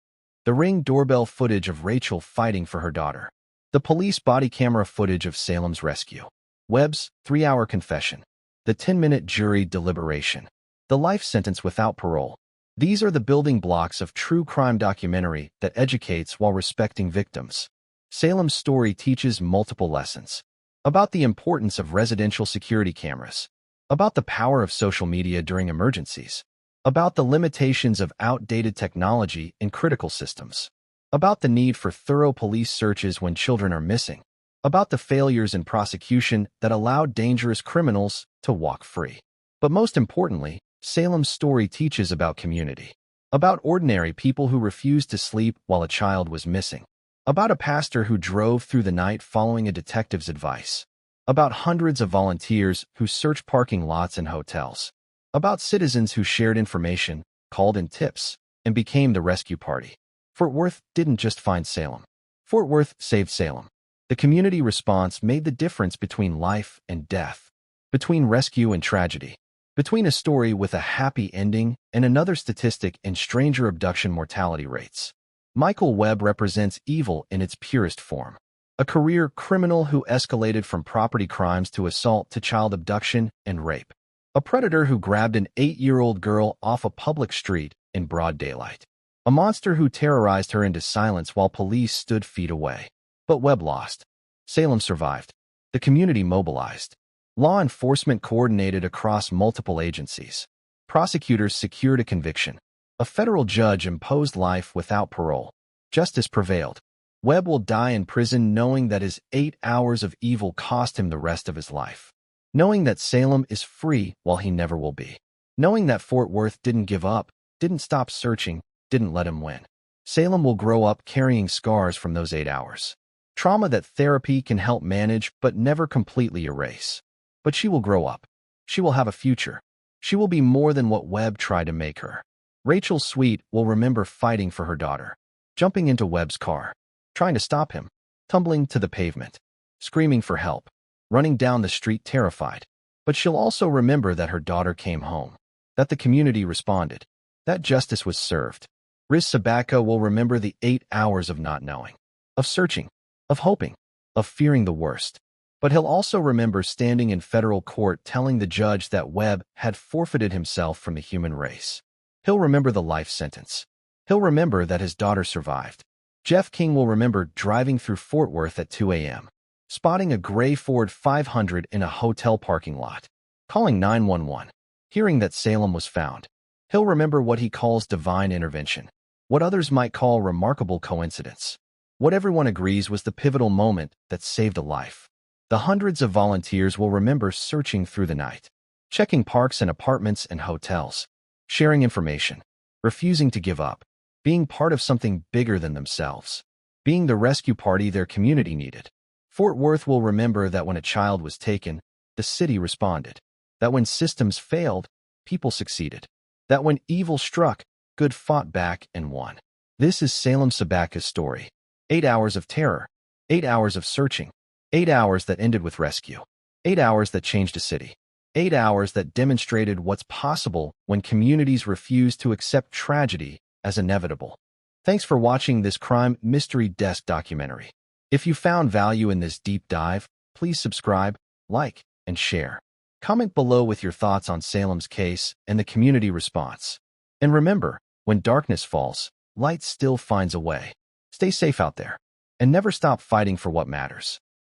The Ring doorbell footage of Rachel fighting for her daughter. The police body camera footage of Salem's rescue. Webb's 3-hour confession. The 10-minute jury deliberation. The life sentence without parole. These are the building blocks of true crime documentary that educates while respecting victims. Salem's story teaches multiple lessons. About the importance of residential security cameras. About the power of social media during emergencies. About the limitations of outdated technology in critical systems. About the need for thorough police searches when children are missing. About the failures in prosecution that allowed dangerous criminals to walk free. But most importantly, Salem's story teaches about community. About ordinary people who refused to sleep while a child was missing. About a pastor who drove through the night following a detective's advice. About hundreds of volunteers who searched parking lots and hotels. About citizens who shared information, called in tips, and became the rescue party. Fort Worth didn't just find Salem. Fort Worth saved Salem. The community response made the difference between life and death, between rescue and tragedy, between a story with a happy ending and another statistic in stranger abduction mortality rates. Michael Webb represents evil in its purest form. A career criminal who escalated from property crimes to assault to child abduction and rape. A predator who grabbed an 8-year-old girl off a public street in broad daylight. A monster who terrorized her into silence while police stood feet away. But Webb lost. Salem survived. The community mobilized. Law enforcement coordinated across multiple agencies. Prosecutors secured a conviction. A federal judge imposed life without parole. Justice prevailed. Webb will die in prison knowing that his 8 hours of evil cost him the rest of his life. Knowing that Salem is free while he never will be. Knowing that Fort Worth didn't give up, didn't stop searching, didn't let him win. Salem will grow up carrying scars from those 8 hours. Trauma that therapy can help manage but never completely erase. But she will grow up. She will have a future. She will be more than what Webb tried to make her. Rachel Sweet will remember fighting for her daughter, jumping into Webb's car, trying to stop him, tumbling to the pavement, screaming for help, running down the street terrified. But she'll also remember that her daughter came home, that the community responded, that justice was served. Riz Sabatka will remember the 8 hours of not knowing, of searching, of hoping, of fearing the worst. But he'll also remember standing in federal court telling the judge that Webb had forfeited himself from the human race. He'll remember the life sentence. He'll remember that his daughter survived. Jeff King will remember driving through Fort Worth at 2 a.m., spotting a gray Ford 500 in a hotel parking lot, calling 911, hearing that Salem was found. He'll remember what he calls divine intervention, what others might call remarkable coincidence, what everyone agrees was the pivotal moment that saved a life. The hundreds of volunteers will remember searching through the night, checking parks and apartments and hotels, sharing information, refusing to give up, being part of something bigger than themselves, being the rescue party their community needed. Fort Worth will remember that when a child was taken, the city responded, that when systems failed, people succeeded, that when evil struck, good fought back and won. This is Salem Sabatka's story. 8 hours of terror, 8 hours of searching, 8 hours that ended with rescue, 8 hours that changed a city, 8 hours that demonstrated what's possible when communities refuse to accept tragedy as inevitable. Thanks for watching this Crime Mystery Desk documentary. If you found value in this deep dive, please subscribe, like, and share. Comment below with your thoughts on Salem's case and the community response. And remember, when darkness falls, light still finds a way. Stay safe out there, and never stop fighting for what matters.